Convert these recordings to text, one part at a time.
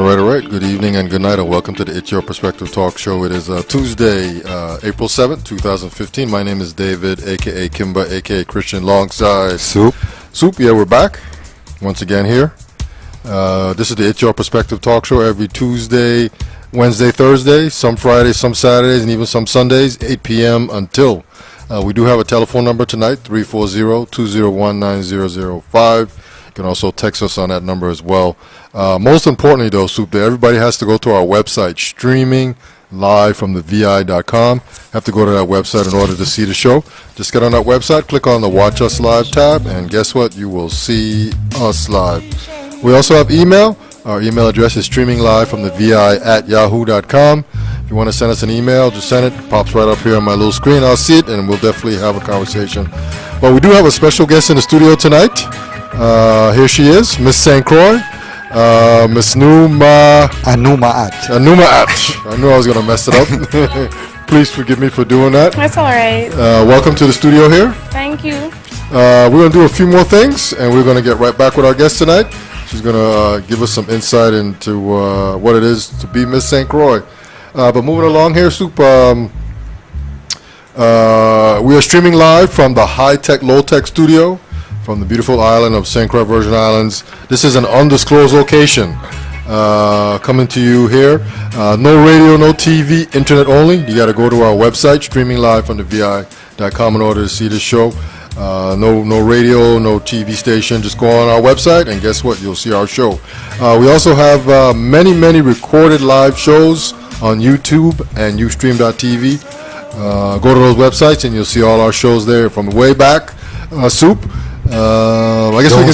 All right. Good evening and good night, and welcome to the It's Your Perspective Talk Show. It is Tuesday, April 7th, 2015. My name is David, a.k.a. Kimba, a.k.a. Christian, alongside Soup. Yeah, we're back once again here. This is the It's Your Perspective Talk Show every Tuesday, Wednesday, Thursday, some Fridays, some Saturdays, and even some Sundays, 8 p.m. until. We do have a telephone number tonight, 340-201-9005. You can also text us on that number as well. Most importantly, though, Soup, everybody has to go to our website, streaming live from the vi.com. Have to go to that website in order to see the show. Just get on that website, click on the Watch Us Live tab, and guess what? You will see us live. We also have email. Our email address is streaminglive@yahoo.com. If you want to send us an email, just send it. It pops right up here on my little screen. I'll see it, and we'll definitely have a conversation. But we do have a special guest in the studio tonight. Here she is, Miss St.Croix, Miss AnuMaat. I knew I was going to mess it up. Please forgive me for doing that. That's all right. Welcome to the studio here. Thank you. We're going to do a few more things, and we're going to get right back with our guest tonight. She's going to give us some insight into what it is to be Miss St.Croix. But moving along here, Soup, we are streaming live from the high-tech, low-tech studio from the beautiful island of St. Croix, Virgin Islands. This is an undisclosed location coming to you here. No radio, no TV, internet only. You got to go to our website, streaming live from the vi.com in order to see the show. No radio, no TV station. Just go on our website, and guess what? You'll see our show. We also have many recorded live shows on YouTube and Ustream.tv. Go to those websites, and you'll see all our shows there from way back. Soup. I guess Don't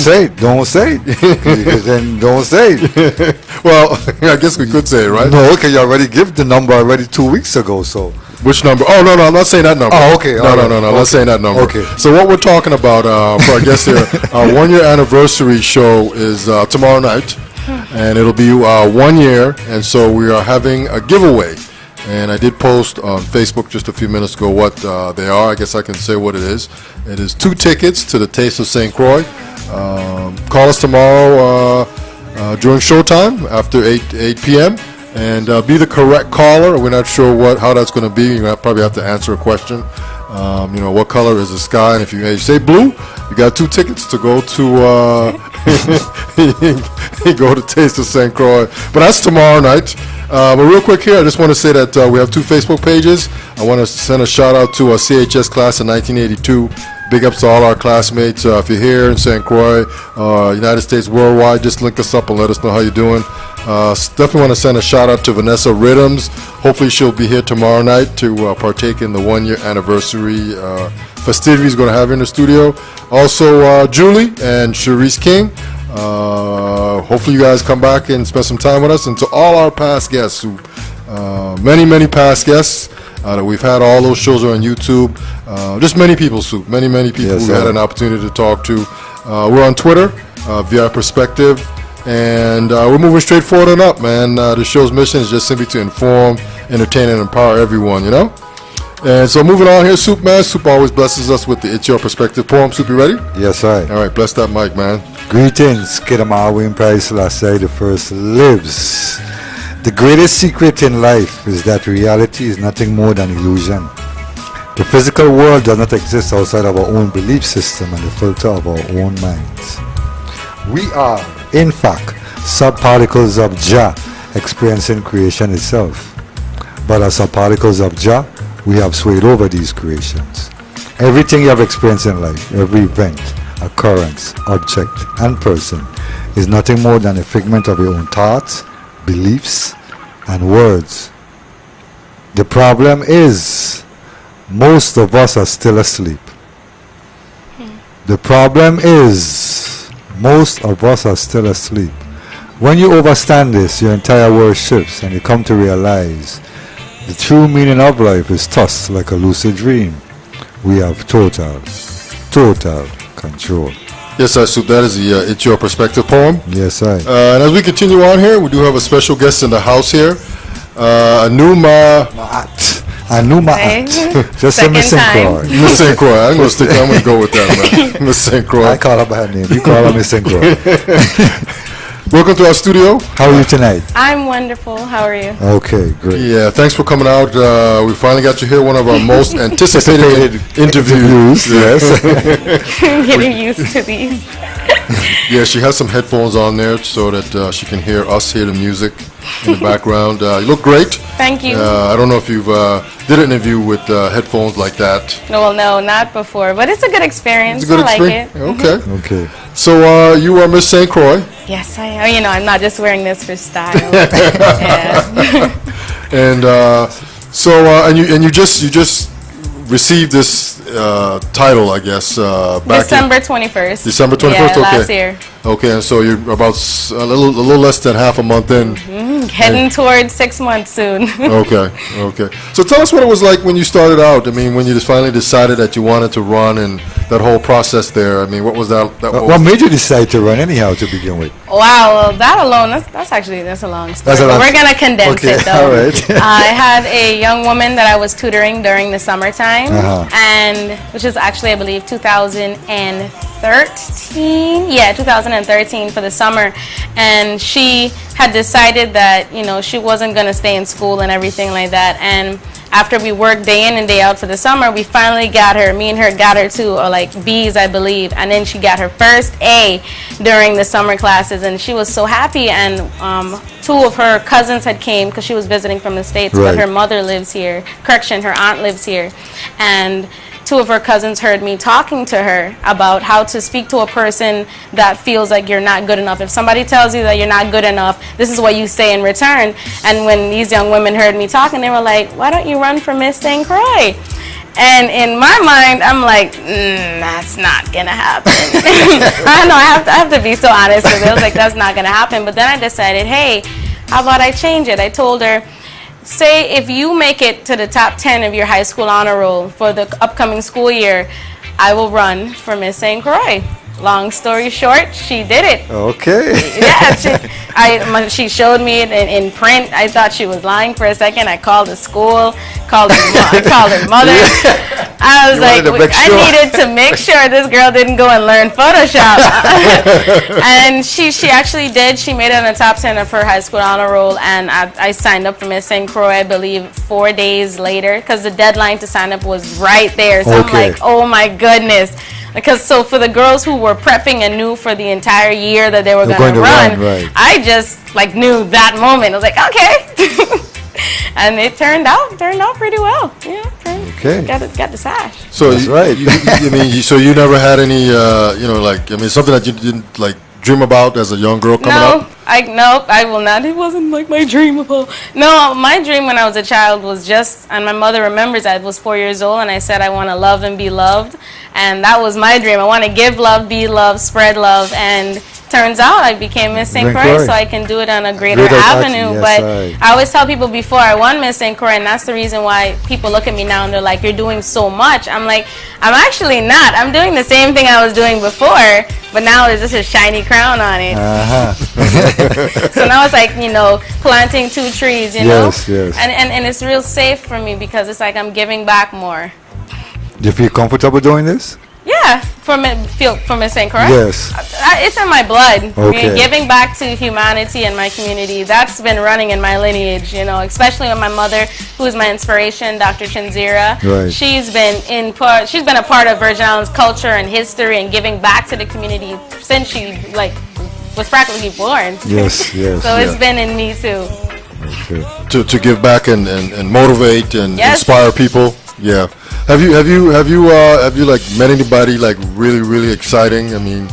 say it. Because then don't say it. Well, I guess we could say it, right? No, okay, you already give the number already 2 weeks ago, so. Which number? Oh, no, I'm not saying that number. Oh, okay. No, I'm not saying that number. Okay. So what we're talking about for our guests here, our 1 year anniversary show is tomorrow night, and it'll be 1 year, and so we are having a giveaway. And I did post on Facebook just a few minutes ago what they are. I guess I can say what it is. It is 2 tickets to the Taste of St. Croix. Call us tomorrow during showtime after 8 p.m. and be the correct caller. We're not sure how that's going to be. You probably have to answer a question. What color is the sky? And if you say blue, you got 2 tickets to go to go to Taste of St. Croix. But that's tomorrow night. But real quick here, I just want to say that we have 2 Facebook pages. I want to send a shout out to our CHS class of 1982. Big ups to all our classmates. If you're here in St. Croix, United States, worldwide, just link us up and let us know how you're doing. Definitely want to send a shout out to Vanessa Rhythms. Hopefully she'll be here tomorrow night to partake in the 1 year anniversary festivities we're going to have in the studio. Also Julie and Cherise King. Hopefully you guys come back and spend some time with us. And to all our past guests, many past guests that we've had, all those shows are on YouTube. Just many people, Soup. Many people yes, we had an opportunity to talk to. We're on Twitter, VI Perspective, and we're moving straight forward and up, man. The show's mission is just simply to inform, entertain, and empower everyone, you know? And so moving on here, Soup, man. Soup always blesses us with the It's Your Perspective poem. Soup, you ready? Yes, sir. All right, bless that mic, man. Greetings, Kidamawi Price Selassie the First lives. The greatest secret in life is that reality is nothing more than illusion. The physical world does not exist outside of our own belief system and the filter of our own minds. We are, in fact, subparticles of Jah experiencing creation itself. But as subparticles of Jah, we have swayed over these creations. Everything you have experienced in life, every event, occurrence, object, and person is nothing more than a figment of your own thoughts, beliefs, and words. The problem is, most of us are still asleep. The problem is, most of us are still asleep. When you understand this, your entire world shifts and you come to realize the true meaning of life is thus like a lucid dream. We have total control. Yes, sir, Soup. That is the It's Your Perspective poem. Yes, sir. And as we continue on here, we do have a special guest in the house here. AnuMaat. Just say Miss St.Croix. Miss St.Croix. I'm going to go with that, man. Miss St.Croix. I call her by her name. You call her Miss St.Croix. Welcome to our studio. How are you tonight? I'm wonderful. How are you? Okay, great. Yeah, thanks for coming out. We finally got you here. One of our most anticipated interviews. Yes. Getting used to these. Yeah, she has some headphones on there so that she can hear us, hear the music in the background. You look great. Thank you. I don't know if you've did an interview with headphones like that. Well, no, not before, but it's a good experience. It's a good I experience. like it. Okay. Okay. So you are Miss St. Croix. Yes, I am. You know, I'm not just wearing this for style. Yeah. And and you just received this title, I guess, back December 21st. December 21st. Yeah, Okay. last year. Okay, and so you're about a little less than half a month in. Heading towards 6 months soon. Okay. So tell us what it was like when you started out. I mean, when you just finally decided that you wanted to run and that whole process there. I mean, what was that? What made you decide to run anyhow to begin with? Wow, well, that alone, that's a long story. That's a But long we're going to condense Okay, it, though. all right. I had a young woman that I was tutoring during the summertime, and which is actually, I believe, 2013. Yeah, 2013 for the summer. And she had decided that, you know, she wasn't going to stay in school and everything like that. And after we worked day in and day out for the summer, we finally got her, me and her got her to like B's, I believe, and then she got her first A during the summer classes, and she was so happy. And two of her cousins had came because she was visiting from the States, but her mother lives here, her aunt lives here, and two of her cousins heard me talking to her about how to speak to a person that feels like you're not good enough. If somebody tells you that you're not good enough, this is what you say in return. And when these young women heard me talking, they were like, why don't you run for Miss St. Croix? And in my mind, I'm like, that's not going to happen. I know, I have to be so honest with it. I was like, that's not going to happen. But then I decided, hey, how about I change it? I told her, say if you make it to the top 10 of your high school honor roll for the upcoming school year, I will run for Miss St. Croix. Long story short, she did it. Okay. Yeah, she showed me it in print. I thought she was lying for a second. I called the school, called her mother. I was like, I needed to make sure this girl didn't go and learn Photoshop. And she actually did. She made it in the top 10 of her high school honor roll, and I signed up for Miss St. Croix, I believe, 4 days later, because the deadline to sign up was right there. So I'm like, oh my goodness. Because so for the girls who were prepping and knew for the entire year that they were going to run, I just like knew that moment. I was like, okay. And it turned out pretty well. Yeah, got the sash. So that's right. So you never had any, something that you didn't like dream about as a young girl coming up? Nope, I will not. It wasn't like my dream of all. No, my dream when I was a child was just, and my mother remembers I was 4 years old, and I said I want to love and be loved, and that was my dream. I want to give love, be loved, spread love, and turns out I became Miss St. Croix, so I can do it on a greater avenue. But I always tell people before I won Miss St. Croix, and that's the reason why people look at me now and they're like, you're doing so much. I'm like, I'm actually not. I'm doing the same thing I was doing before, but now there's just a shiny crown on it. So now it's like, planting 2 trees, Yes. And it's real safe for me because it's like I'm giving back more. Do you feel comfortable doing this? Yeah, from Miss St. Croix. Yes. It's in my blood. Okay. Giving back to humanity and my community, that's been running in my lineage, especially with my mother, who is my inspiration, Dr. Chinzira. Right. She's been a part of Virgin Islands culture and history and giving back to the community since she was practically born. Yes. So it's been in me too. Okay. To give back and motivate and inspire people. Yeah. Have you like met anybody like really exciting? I mean,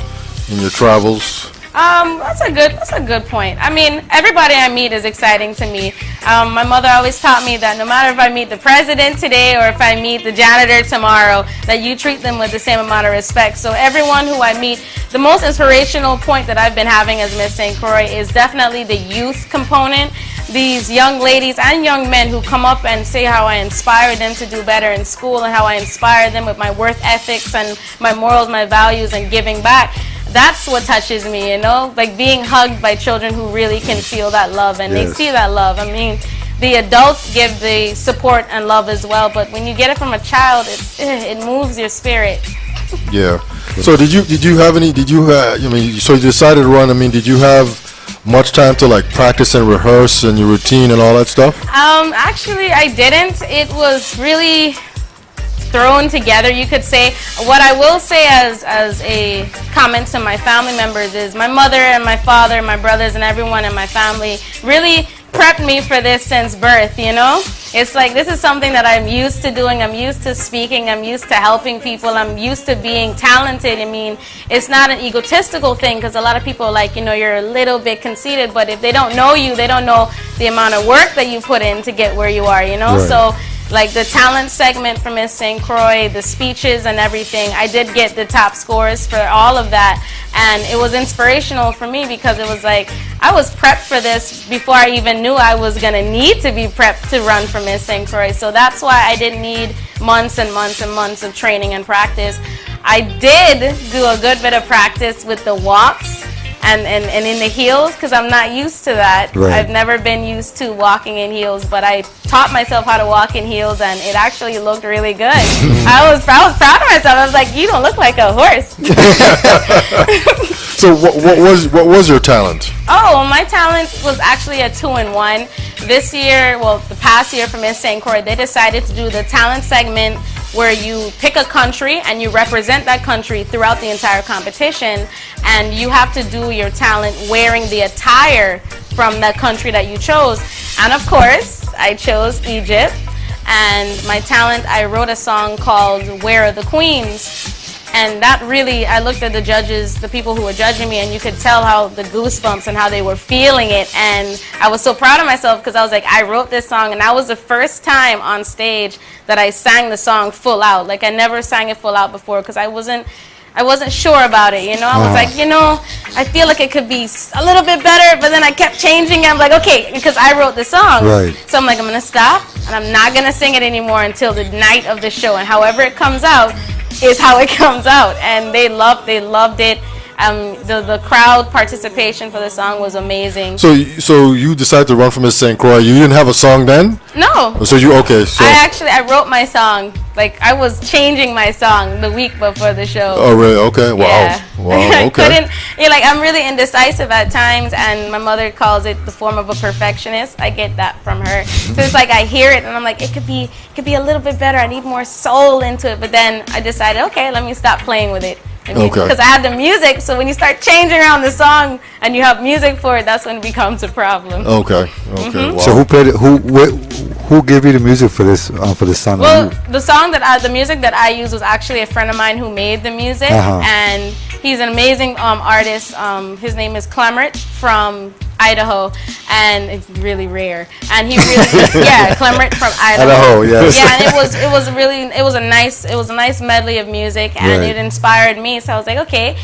in your travels. That's a good point. I mean, everybody I meet is exciting to me. My mother always taught me that no matter if I meet the president today or if I meet the janitor tomorrow, that you treat them with the same amount of respect. So everyone who I meet, the most inspirational point that I've been having as Miss St. Croix is definitely the youth component. These young ladies and young men who come up and say how I inspire them to do better in school and how I inspire them with my work ethics and my morals, my values, and giving back. That's what touches me, like being hugged by children who really can feel that love and they see that love. I mean, the adults give the support and love as well, but when you get it from a child, it moves your spirit. Yeah. So so you decided to run. I mean, did you have much time to like practice and rehearse and your routine and all that stuff? Actually, I didn't. It was really thrown together, you could say. What I will say as a comment to my family members is my mother and my father, my brothers and everyone in my family really prepped me for this since birth, you know? It's like this is something that I'm used to doing. I'm used to speaking. I'm used to helping people. I'm used to being talented. I mean, it's not an egotistical thing because a lot of people are like, you know, you're a little bit conceited, but if they don't know you, they don't know the amount of work that you put in to get where you are, you know? Right. So like the talent segment for Miss St. Croix, the speeches and everything, I did get the top scores for all of that. And it was inspirational for me because it was like, I was prepped for this before I even knew I was going to need to be prepped to run for Miss St. Croix. So that's why I didn't need months and months and months of training and practice. I did do a good bit of practice with the walks and in the heels because I'm not used to that. Right. I've never been used to walking in heels, but I taught myself how to walk in heels and it actually looked really good. I was proud of myself. I was like, you don't look like a horse. So what was your talent? Oh, my talent was actually a 2-in-1. This year, well, the past year for Miss St. Croix, they decided to do the talent segment where you pick a country and you represent that country throughout the entire competition, and you have to do your talent wearing the attire from that country that you chose. And of course, I chose Egypt, and my talent, I wrote a song called Where Are the Queens? And that really, I looked at the judges, the people who were judging me, and you could tell how the goosebumps and how they were feeling it. And I was so proud of myself because I was like, I wrote this song, and that was the first time on stage that I sang the song full out. Like I never sang it full out before because I wasn't sure about it, you know? I was like, you know, I feel like it could be a little bit better, but then I kept changing it. I'm like, okay, because I wrote the song. Right. So I'm like, I'm going to stop, and I'm not going to sing it anymore until the night of the show. And however it comes out is how it comes out. And they loved it. The crowd participation for the song was amazing. So you decided to run for Miss St. Croix. You didn't have a song then? No. So I wrote my song. Like I was changing my song the week before the show. Oh really? Okay. Wow. Yeah. Wow. Okay. I'm really indecisive at times, and my mother calls it the form of a perfectionist. I get that from her. So it's like I hear it and I'm like, it could be a little bit better. I need more soul into it. But then I decided, okay, let me stop playing with it. Okay. Because I have the music, so when you start changing around the song and you have music for it, that's when it becomes a problem. Okay. Wow. So who gave you the music for this song? Well, the music that I used was actually a friend of mine who made the music, and he's an amazing artist. His name is Clement from Idaho, and it's really rare. And he really, yeah, Clement from Idaho. Yes. Yeah, and it was a nice medley of music, and Right. it inspired me. So I was like, okay,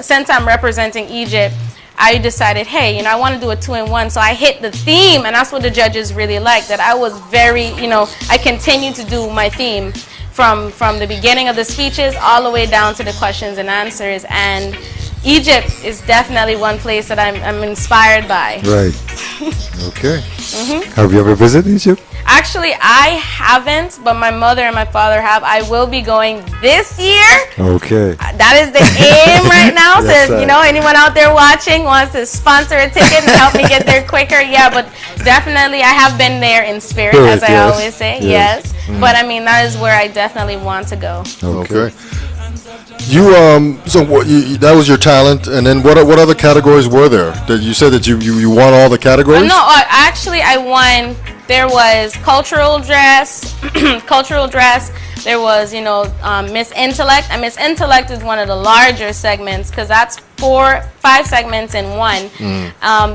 since I'm representing Egypt, I decided, hey, you know, I want to do a 2-in-1. So I hit the theme, and that's what the judges really liked. That I was very, you know, I continued to do my theme from the beginning of the speeches all the way down to the questions and answers. And Egypt is definitely one place that I'm inspired by. Right. Okay. Have you ever visited Egypt? Actually, I haven't, but my mother and my father have. I will be going this year. Okay. That is the aim right now. Yes, So, you know, anyone out there watching wants to sponsor a ticket and help me get there quicker, yeah, but definitely I have been there in spirit, as I always say, yes. But I mean, that is where I definitely want to go. Okay. That was your talent, and then what other categories were there? That you said that you won all the categories? No, actually I won. There was cultural dress, There was, you know, Miss Intellect, and Miss Intellect is one of the larger segments because that's 5 segments in one.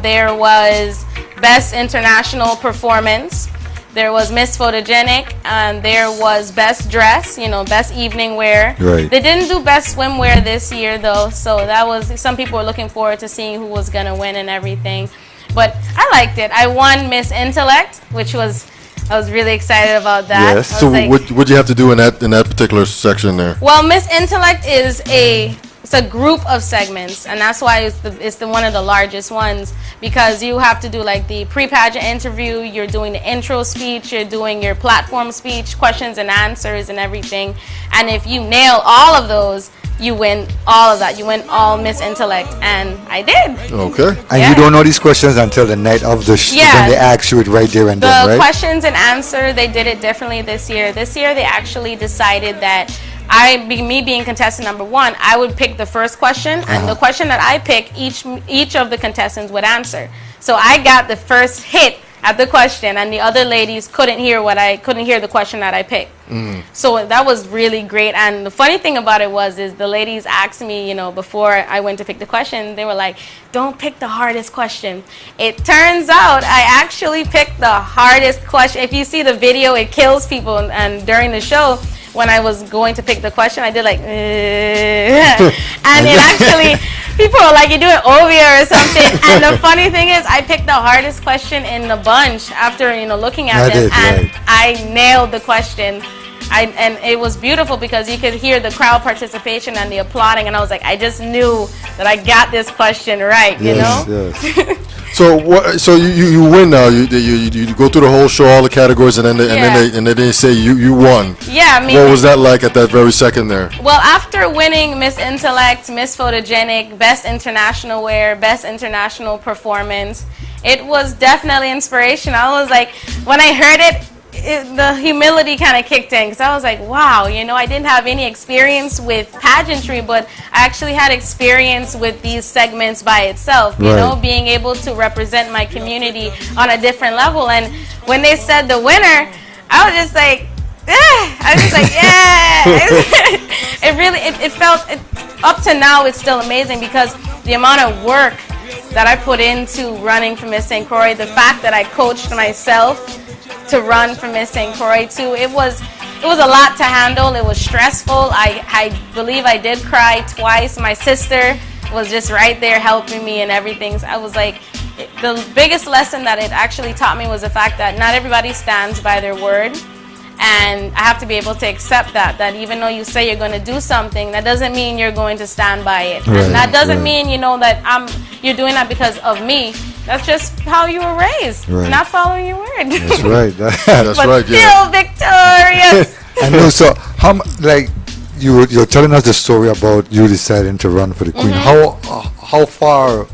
There was Best International Performance. There was Miss Photogenic, and there was Best Dress, you know, Best Evening Wear. Right. They didn't do Best Swimwear this year, though, so that was, some people were looking forward to seeing who was going to win and everything. But I liked it. I won Miss Intellect, which was, I was really excited about that. Yes. So what you have to do in that particular section there? Well, Miss Intellect is it's a group of segments, and that's why it's the one of the largest ones, because you have to do like the pre-pageant interview, you're doing the intro speech, you're doing your platform speech, questions and answers and everything. And if you nail all of those, you win all of that. You win all Miss Intellect, and I did. Okay. And you don't know these questions until the night of the show, when they ask you it right there and then, right? The questions and answer, they did it differently this year. This year they actually decided that me being contestant number 1, I would pick the first question, and the question that I pick, each of the contestants would answer. So I got the first hit at the question, and the other ladies couldn't hear the question that I picked. So that was really great. And the funny thing about it is the ladies asked me, you know, before I went to pick the question, they were like, don't pick the hardest question. It turns out I actually picked the hardest question. If you see the video, it kills people. And during the show, when I was going to pick the question, I did like, and it actually, people were like, you're doing Ovia or something. And the funny thing is, I picked the hardest question in the bunch after, you know, looking at them, and I nailed the question. And it was beautiful because you could hear the crowd participation and the applauding, and I was like, I just knew that I got this question right, you know? Yes. So you win now. You go through the whole show, all the categories, and then they say you won. Yeah, I mean, what was that like at that very second there? Well, after winning Miss Intellect, Miss Photogenic, Best International Wear, Best International Performance, it was definitely inspiration. I was like, when I heard it, the humility kind of kicked in, because I was like, wow, you know, I didn't have any experience with pageantry, but I actually had experience with these segments by itself, you know, being able to represent my community on a different level. And when they said the winner, I was just like, I was just like, yeah. It felt, up to now, it's still amazing, because the amount of work that I put into running for Miss St. Croix, the fact that I coached myself to run for Miss St. Croix too, it was a lot to handle. It was stressful. I believe I did cry twice. My sister was just right there helping me and everything. So I was like, the biggest lesson that it actually taught me was the fact that not everybody stands by their word. And I have to be able to accept that even though you say you're going to do something, that doesn't mean you're going to stand by it. And that doesn't mean, you know, that you're doing that because of me. That's just how you were raised, not following your word. That's right. That's but right. Still victorious. I know. So, you're telling us the story about you deciding to run for the Queen. How far?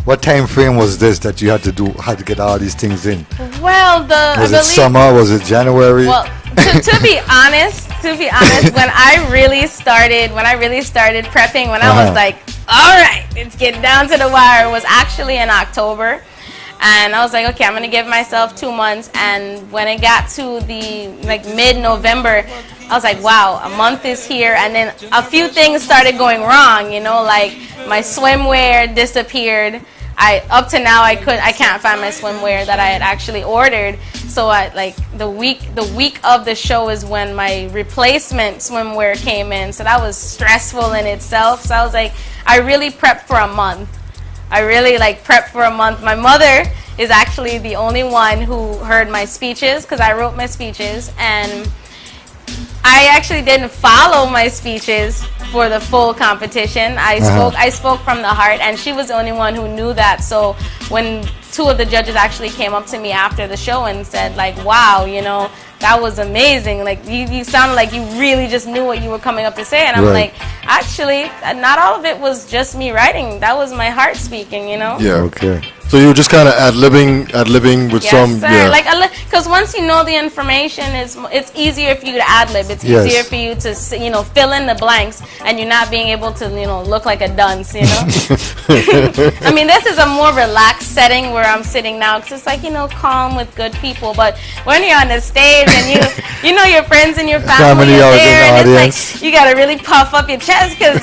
What time frame was this that you had to get all these things in? Well, was it summer? Was it January? Well, to be honest, when I really started prepping, when I was like, all right, let's get down to the wire, was actually in October. And I was like, okay, I'm going to give myself 2 months. And when it got to the mid-November, I was like, wow, a month is here. And then a few things started going wrong, you know, like my swimwear disappeared. Up to now, I can't find my swimwear that I had actually ordered. So the week of the show is when my replacement swimwear came in. So that was stressful in itself. So I was like, I really prepped for a month. My mother is actually the only one who heard my speeches, because I wrote my speeches, and I actually didn't follow my speeches for the full competition. I spoke from the heart, and she was the only one who knew that. So when 2 of the judges actually came up to me after the show and said, like, wow, you know, that was amazing. Like, you sounded like you really just knew what you were coming up to say. And I'm like, actually, not all of it was just me writing. That was my heart speaking, you know? Yeah, okay. So you were just kind of ad-libbing with some... Sir. Yeah, because once you know the information, it's easier for you to ad-lib. It's easier for you to, you know, fill in the blanks, and you're not being able to, you know, look like a dunce, you know? I mean, this is a more relaxed setting where I'm sitting now, because it's like, you know, calm with good people. But when you're on the stage and you know your friends and your family are there, and it's like, you got to really puff up your chest, because,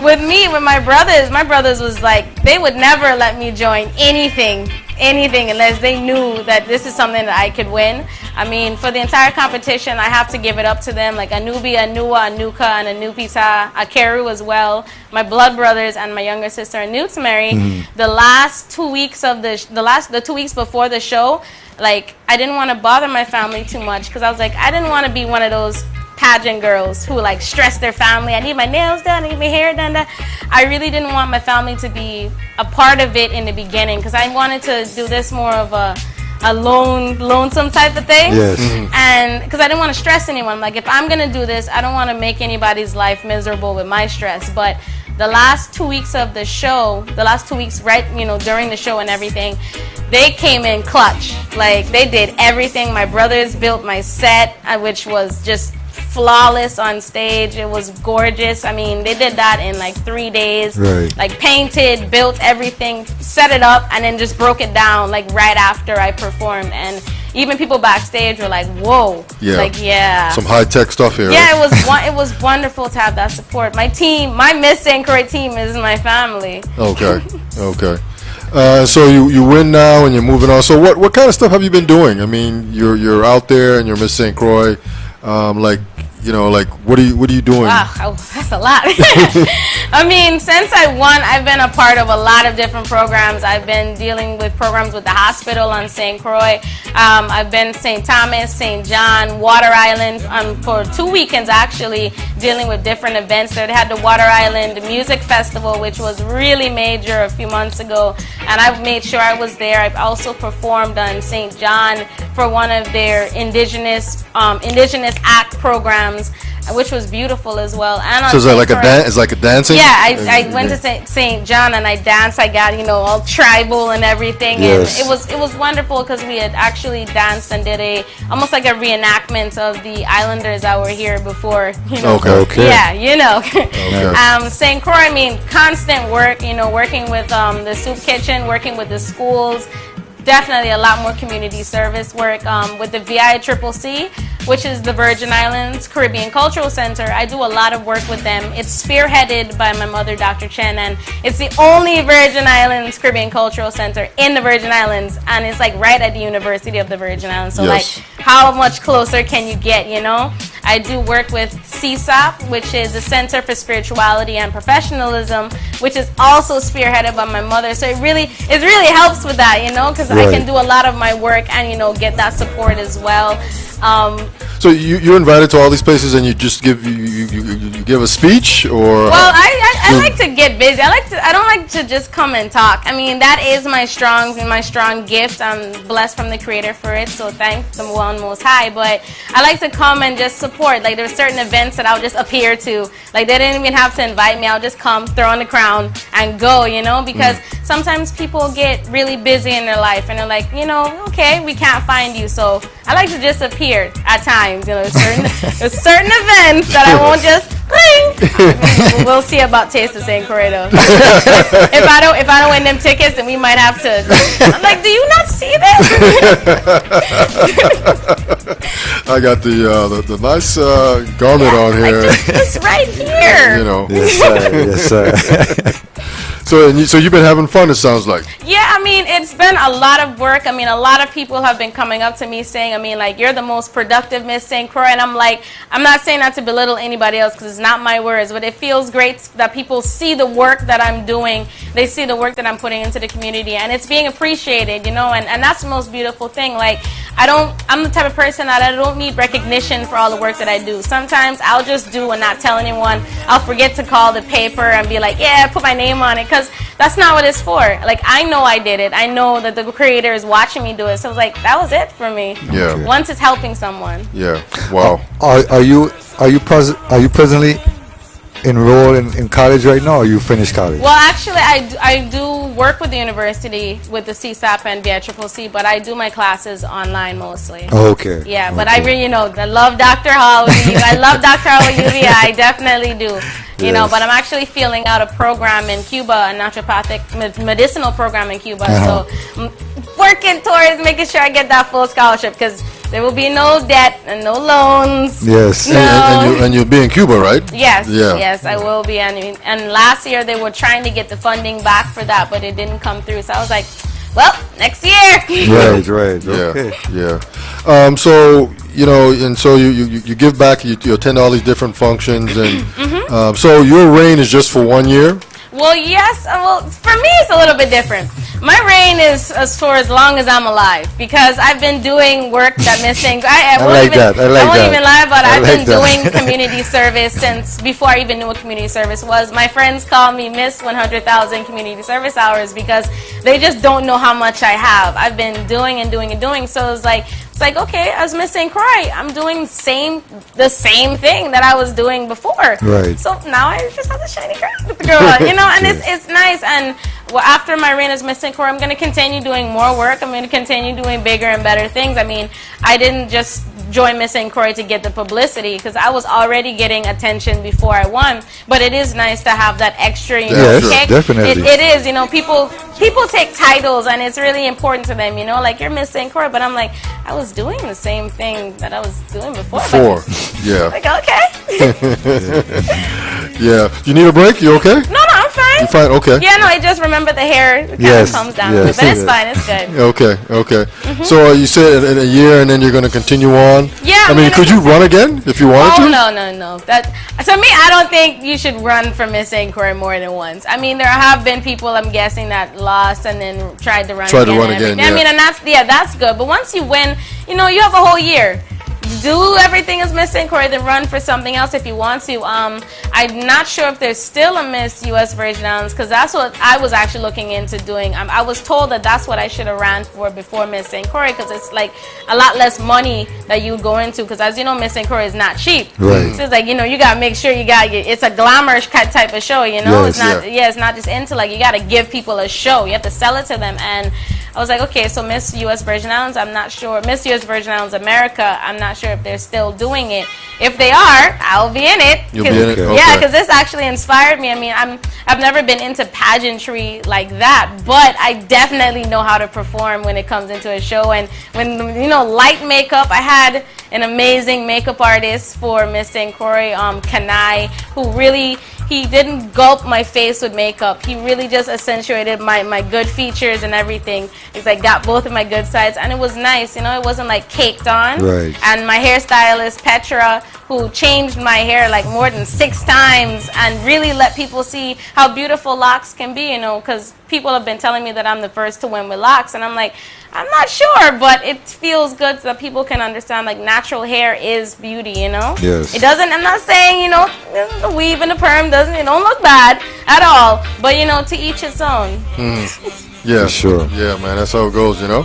with my brothers was like, they would never let me join anything unless they knew that this is something that I could win. I mean, for the entire competition, I have to give it up to them, like Anubi, Anua, Anuka, and Anupita, Akeru as well, my blood brothers, and my younger sister Anutamary. The last 2 weeks of the 2 weeks before the show, like, I didn't want to bother my family too much, because I was like, I didn't want to be one of those pageant girls who like stress their family. I need my nails done, I need my hair done. I really didn't want my family to be a part of it in the beginning because I wanted to do this more of a lonesome type of thing. Yes. And because I didn't want to stress anyone. Like, if I'm going to do this, I don't want to make anybody's life miserable with my stress. But the last 2 weeks of the show, the last 2 weeks, right, you know, during the show and everything, they came in clutch. Like, they did everything. My brothers built my set, which was just flawless on stage. It was gorgeous. I mean, they did that in like 3 days. Right. Like, painted, built everything, set it up, and then just broke it down like right after I performed. And even people backstage were like, "Whoa!" Yeah. Like, yeah. Some high tech stuff here. Yeah, it was wonderful to have that support. My team, my Miss St. Croix team, is my family. Okay. Okay. So you win now and you're moving on. So what kind of stuff have you been doing? I mean, you're out there and you're Miss St. Croix. Like, you know, like what are you doing? Wow, that's a lot. I mean, since I won, I've been a part of a lot of different programs. I've been dealing with programs with the hospital on St. Croix. I've been St. Thomas, St. John, Water Island for 2 weekends actually, dealing with different events there. They had the Water Island Music Festival, which was really major a few months ago, and I made sure I was there. I've also performed on St. John for one of their indigenous act programs, which was beautiful as well. And on so is that like it's like a dancing? Yeah, I went to St. John and I danced. I got, you know, all tribal and everything, Yes. and it was wonderful because we had actually danced and did almost like a reenactment of the Islanders that were here before. You know. Okay. Yeah, you know. Okay. St. Croix, I mean, constant work. You know, working with the soup kitchen, working with the schools. Definitely a lot more community service work with the VICCC, which is the Virgin Islands Caribbean Cultural Center. I do a lot of work with them. It's spearheaded by my mother, Dr. Chen, and it's the only Virgin Islands Caribbean Cultural Center in the Virgin Islands, and it's like right at the University of the Virgin Islands. So Yes. like, how much closer can you get, you know? I do work with CSAP, which is the Center for Spirituality and Professionalism, which is also spearheaded by my mother. So it really helps with that, you know, because I can do a lot of my work and, you know, get that support as well. So you're invited to all these places and you just give you give a speech or? Well, I like to get busy. I don't like to just come and talk. I mean, that is my strong gift. I'm blessed from the Creator for it, so thank the One Most High. But I like to come and just support. Like, there's certain events that I'll just appear to. Like, they didn't even have to invite me. I'll just come, throw on the crown, and go, you know? Because sometimes people get really busy in their life, and they're like, you know, okay, we can't find you. So I like to just appear at times. You know, there's certain events that I won't just ring. We'll see about Taste of St. Croix though. if I don't win them tickets, then we might have to. I'm like, do you not see this? I got the nice garment on here. It's right here. You know. Yes, sir. Yes, sir. So you've been having fun, it sounds like. Yeah, I mean, it's been a lot of work. I mean, a lot of people have been coming up to me saying, I mean, like, you're the most productive Miss St. Croix. And I'm like, I'm not saying that to belittle anybody else because it's not my words, but it feels great that people see the work that I'm doing. They see the work that I'm putting into the community, and it's being appreciated, you know, and that's the most beautiful thing. Like, I'm the type of person that I don't need recognition for all the work that I do. Sometimes I'll just do and not tell anyone. I'll forget to call the paper and be like, yeah, put my name on it, because that's not what it's for. Like, I know I did it. I know that the Creator is watching me do it. So it's like, that was it for me. Yeah. Once it's helping someone. Yeah. Wow. Are you presently enrolled in college right now, or you finished college? Well, actually, I do work with the university with the CSAP and VICCC, but I do my classes online mostly. Okay. Yeah, but I really, you know, I love Dr. Hall. I love Dr. Hall with UVI. I definitely do. You know, but I'm actually filling out a program in Cuba, a naturopathic medicinal program in Cuba. So I'm working towards making sure I get that full scholarship, because there will be no debt and no loans. Yes. No. And you'll be in Cuba, right? Yes. Yeah. Yes, I will be. And last year they were trying to get the funding back for that, but it didn't come through. So I was like, well, next year. Right. Yeah. Okay. Yeah. So, you know, and so you give back, you attend all these different functions, and so your reign is just for 1 year? Well, yes. Well, for me, it's a little bit different. My reign is as for as long as I'm alive, because I've been doing work that Miss St. I won't even lie about it. I've been doing community service since before I even knew what community service was. My friends call me Miss 100,000 community service hours because they just don't know how much I have. I've been doing and doing and doing. So it's like, okay, as Miss St. Croix, I'm doing the same thing that I was doing before. Right. So now I just have the shiny crown with the girl on, you know, and it's nice. And well, after my reign as Miss St. Croix, I'm going to continue doing more work. I'm going to continue doing bigger and better things. I mean, I didn't just join Miss St. Croix to get the publicity, because I was already getting attention before I won. But it is nice to have that extra, you know, kick. Definitely. It is, you know, people take titles, and it's really important to them, you know, like you're Miss St. Croix, but I'm like, I was doing the same thing that I was doing before. Yeah. Like, okay. Yeah. You need a break? You okay? No, I'm fine. You fine? Okay. Yeah, no, I just remember the hair kind of comes down, but it's fine. It's good. Okay. So you said in a year, and then you're going to continue on. Yeah. I mean, could you run again if you wanted to? Oh, no. That, to me, I don't think you should run for Miss St. Croix more than once. I mean, there have been people, I'm guessing, that lost and then tried to run again. Yeah. I mean, and that's good. But once you win, you know, you have a whole year. Do everything as Miss St. Croix, then run for something else if you want to. I'm not sure if there's still a Miss U.S. Virgin Islands, because that's what I was actually looking into doing. I was told that that's what I should have ran for before Miss St. Croix, because it's like a lot less money that you go into, because as you know, Miss St. Croix is not cheap. Right. So it's like, you know, you got to make sure it's a glamour type of show, you know? It's not just intellect. You got to give people a show. You have to sell it to them. And I was like, okay, so Miss U.S. Virgin Islands, I'm not sure. Miss U.S. Virgin Islands America, I'm not sure if they're still doing it. If they are, I'll be in it. You'll be in it? Okay. Yeah, because this actually inspired me. I mean, I've never been into pageantry like that, but I definitely know how to perform when it comes into a show. And when, you know, light makeup, I had an amazing makeup artist for Miss St. Croix, Kahina, who really... He didn't gulp my face with makeup. He really just accentuated my good features and everything. It's like got both of my good sides, and it was nice. You know, it wasn't like caked on. Right. And my hairstylist Petra, who changed my hair like more than 6 times, and really let people see how beautiful locks can be. You know, because people have been telling me that I'm the first to win with locks, and I'm like, I'm not sure, but it feels good so that people can understand, like, natural hair is beauty, you know? Yes. It doesn't, I'm not saying, you know, the weave and the perm it don't look bad at all, but, you know, to each its own. Yeah, sure. Yeah, man, that's how it goes, you know.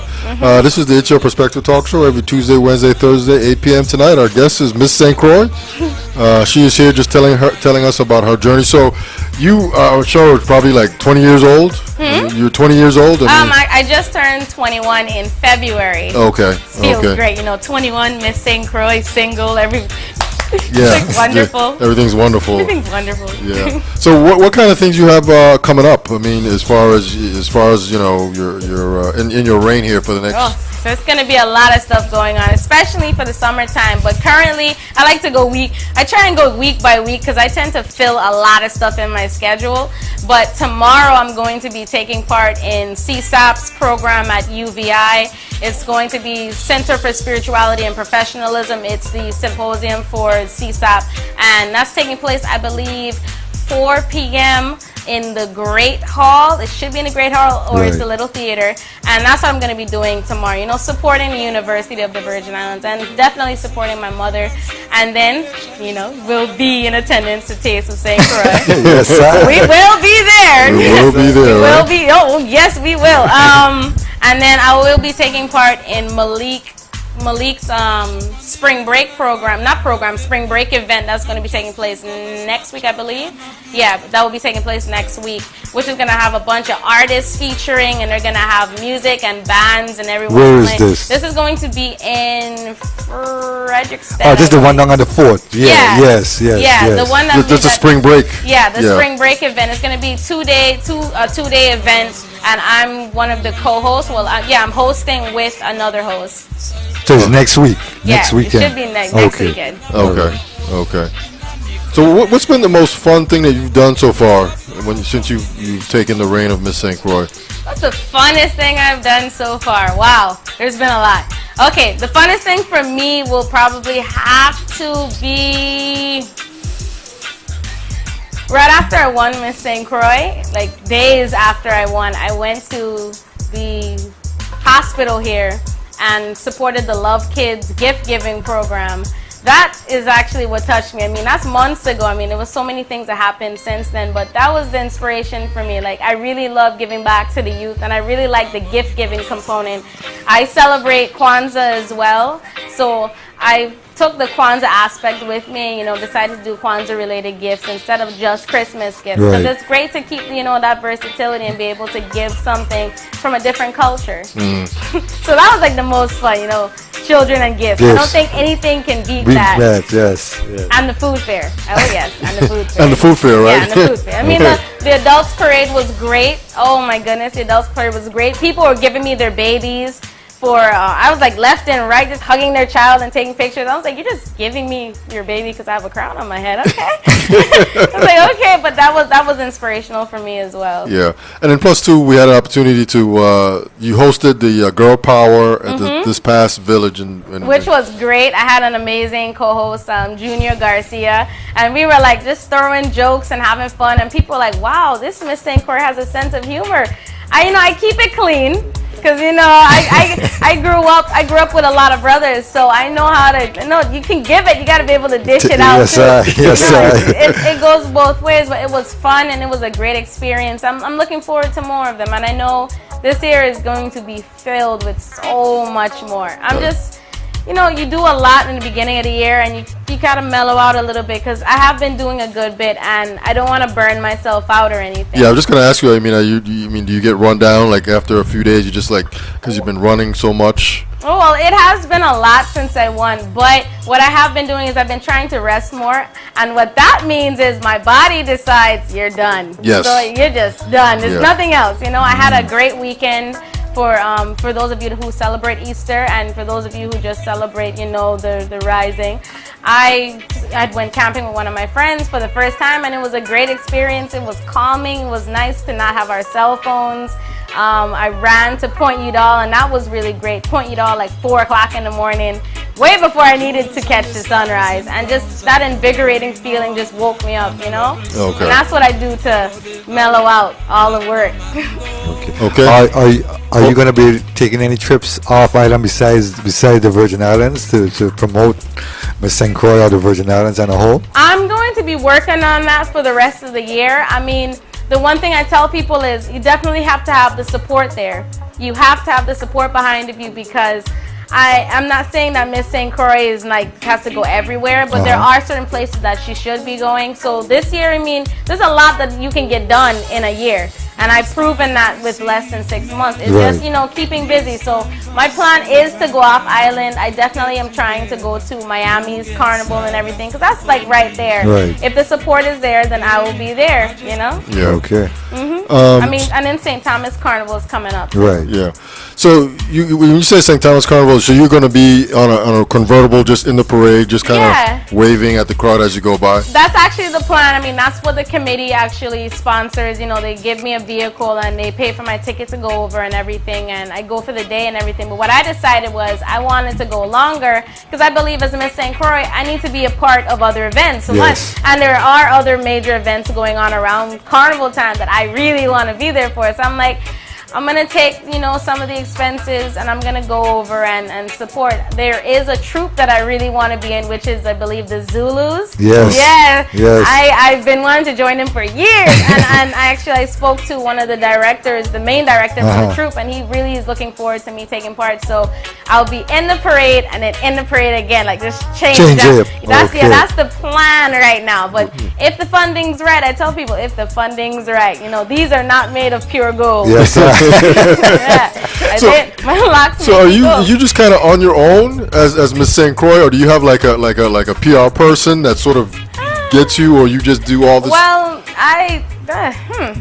This is the It's Your Perspective Talk Show every Tuesday, Wednesday, Thursday, 8 p.m. tonight. Our guest is Miss St. Croix. She is here just telling us about her journey. So you are probably like 20 years old. You're 20 years old. I just turned 21 in February. Okay. Feels great, you know. 21, Miss St. Croix, single, yeah, it's like wonderful. Everything's wonderful. Everything's wonderful. Yeah. So what kind of things you have coming up? I mean, as far as you know, your in your reign here for the next. So it's going to be a lot of stuff going on, especially for the summertime. But currently, I like to go I try and go week by week, because I tend to fill a lot of stuff in my schedule. But tomorrow, I'm going to be taking part in CSAP's program at UVI. It's going to be Center for Spirituality and Professionalism. It's the symposium for CSAP, and that's taking place, I believe, 4 p.m. in the Great Hall. It should be in the Great Hall, or it's a little theater. And that's what I'm going to be doing tomorrow. You know, supporting the University of the Virgin Islands, and definitely supporting my mother. And then, you know, we'll be in attendance to Taste of St. Croix. Yes, sir. We will be there. We will be there. We will be. Oh, yes, we will. And then I will be taking part in Malik's spring break spring break event that's going to be taking place next week, I believe. Yeah, that will be taking place next week, which is going to have a bunch of artists featuring, and they're going to have music and bands and everyone. Where is playing. this? This is going to be in Frederickstead. Oh, this is the one down on the 4th. Yeah. Yes. Yeah, the one that just a spring break. Yeah, the spring break event. It's going to be a two-day event, and I'm one of the co-hosts. Well, I'm hosting with another host. So it's next week. Yeah, next weekend. It should be next weekend. Okay. So what's been the most fun thing that you've done so far since you've taken the reign of Miss St. Croix? What's the funnest thing I've done so far? Wow, there's been a lot. Okay, the funnest thing for me will probably have to be right after I won Miss St. Croix, like days after I won, I went to the hospital here and supported the Love Kids gift giving program. That is actually what touched me. I mean, that's months ago. I mean, there was so many things that happened since then, but that was the inspiration for me. Like, I really love giving back to the youth, and I really like the gift giving component. I celebrate Kwanzaa as well, so I took the Kwanzaa aspect with me, you know, decided to do Kwanzaa related gifts instead of just Christmas gifts. Because it's great to keep, you know, that versatility and be able to give something from a different culture. So that was like the most fun, you know, children and gifts. I don't think anything can beat that. Yes. And the food fair. Oh yes, and the food fair. And the food fair, right? Yeah, and the food fair. I mean, the adults parade was great. Oh my goodness, the adults parade was great. People were giving me their babies. I was like left and right, just hugging their child and taking pictures. I was like, you're just giving me your baby because I have a crown on my head, okay? I was like, okay, but that was inspirational for me as well. Yeah, and then plus two, we had an opportunity to you hosted the Girl Power at this past village, which was great. I had an amazing co-host, Junior Garcia, and we were like just throwing jokes and having fun. And people were like, wow, this Miss St.Croix has a sense of humor. I keep it clean. Because, you know, I grew up with a lot of brothers, so I know how to, you know, you can give it, you got to be able to dish it out too. It goes both ways, but it was fun and it was a great experience. I'm looking forward to more of them, and I know this year is going to be filled with so much more. I'm just, you know, you do a lot in the beginning of the year, and you kind of mellow out a little bit, because I have been doing a good bit, and I don't want to burn myself out or anything. Yeah, I'm just gonna ask you. I mean, do you get run down like after a few days? You just like because you've been running so much. Oh, well, it has been a lot since I won, but what I have been doing is I've been trying to rest more, and what that means is my body decides you're done. Yes. So you're just done. There's nothing else. You know, I had a great weekend. For those of you who celebrate Easter, and for those of you who just celebrate, you know, the rising, I went camping with one of my friends for the first time, and it was a great experience. It was calming. It was nice to not have our cell phones. I ran to Point Udall, and that was really great. Point Udall, like 4 o'clock in the morning, way before I needed to catch the sunrise, and just that invigorating feeling just woke me up, you know. Okay. And that's what I do to mellow out all the work. Okay. Are you going to be taking any trips off island besides the Virgin Islands to promote Miss St. Croix or the Virgin Islands as a whole? I'm going to be working on that for the rest of the year. I mean, the one thing I tell people is you definitely have to have the support there. You have to have the support behind you, because I'm not saying that Miss St. Croix is has to go everywhere, but there are certain places that she should be going. So this year, I mean, there's a lot that you can get done in a year. And I've proven that with less than 6 months. It's just, you know, keeping busy. So my plan is to go off island. I definitely am trying to go to Miami's carnival and everything, because that's like right there. If the support is there, then I will be there, you know? Yeah. Okay. I mean, and then St. Thomas Carnival is coming up. Right. Yeah. So when you say St. Thomas Carnival, so you're going to be on a convertible just in the parade, just kind of waving at the crowd as you go by? That's actually the plan. I mean, that's what the committee actually sponsors. You know, they give me a vehicle and they pay for my ticket to go over and everything, and I go for the day and everything. But what I decided was I wanted to go longer, because I believe as Miss St. Croix, I need to be a part of other events. And there are other major events going on around carnival time that I really want to be there for. So I'm like, I'm going to take, you know, some of the expenses, and I'm going to go over and support. There is a troupe that I really want to be in, which is, I believe, the Zulus. Yes. Yeah. I've been wanting to join them for years. and I spoke to one of the directors, the main director for the troupe, and he really is looking forward to me taking part. So I'll be in the parade and then in the parade again. Like, just change that. That's the plan right now. But if the funding's right, I tell people, if the funding's right, you know, these are not made of pure gold. Yes. So are you just kind of on your own as Miss St. Croix, or do you have like a PR person that sort of gets you, or you just do all this? Well,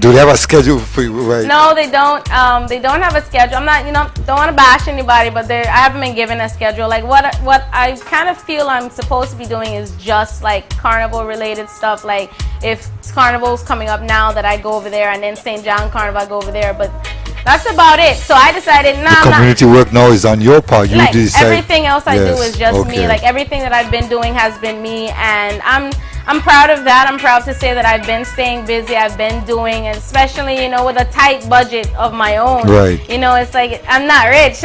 Do they have a schedule for you? Right? No, they don't. They don't have a schedule. I'm not, you know, don't want to bash anybody, but I haven't been given a schedule. Like what I kind of feel I'm supposed to be doing is just like carnival related stuff. Like if Carnival's coming up now, that I go over there, and then St. John Carnival I go over there, but that's about it. So I decided, community work now is on your part. Everything else I do is just me. Like everything that I've been doing has been me, and I'm proud of that. I'm proud to say that I've been staying busy. I've been doing, especially, you know, with a tight budget of my own. Right. You know, it's like, I'm not rich.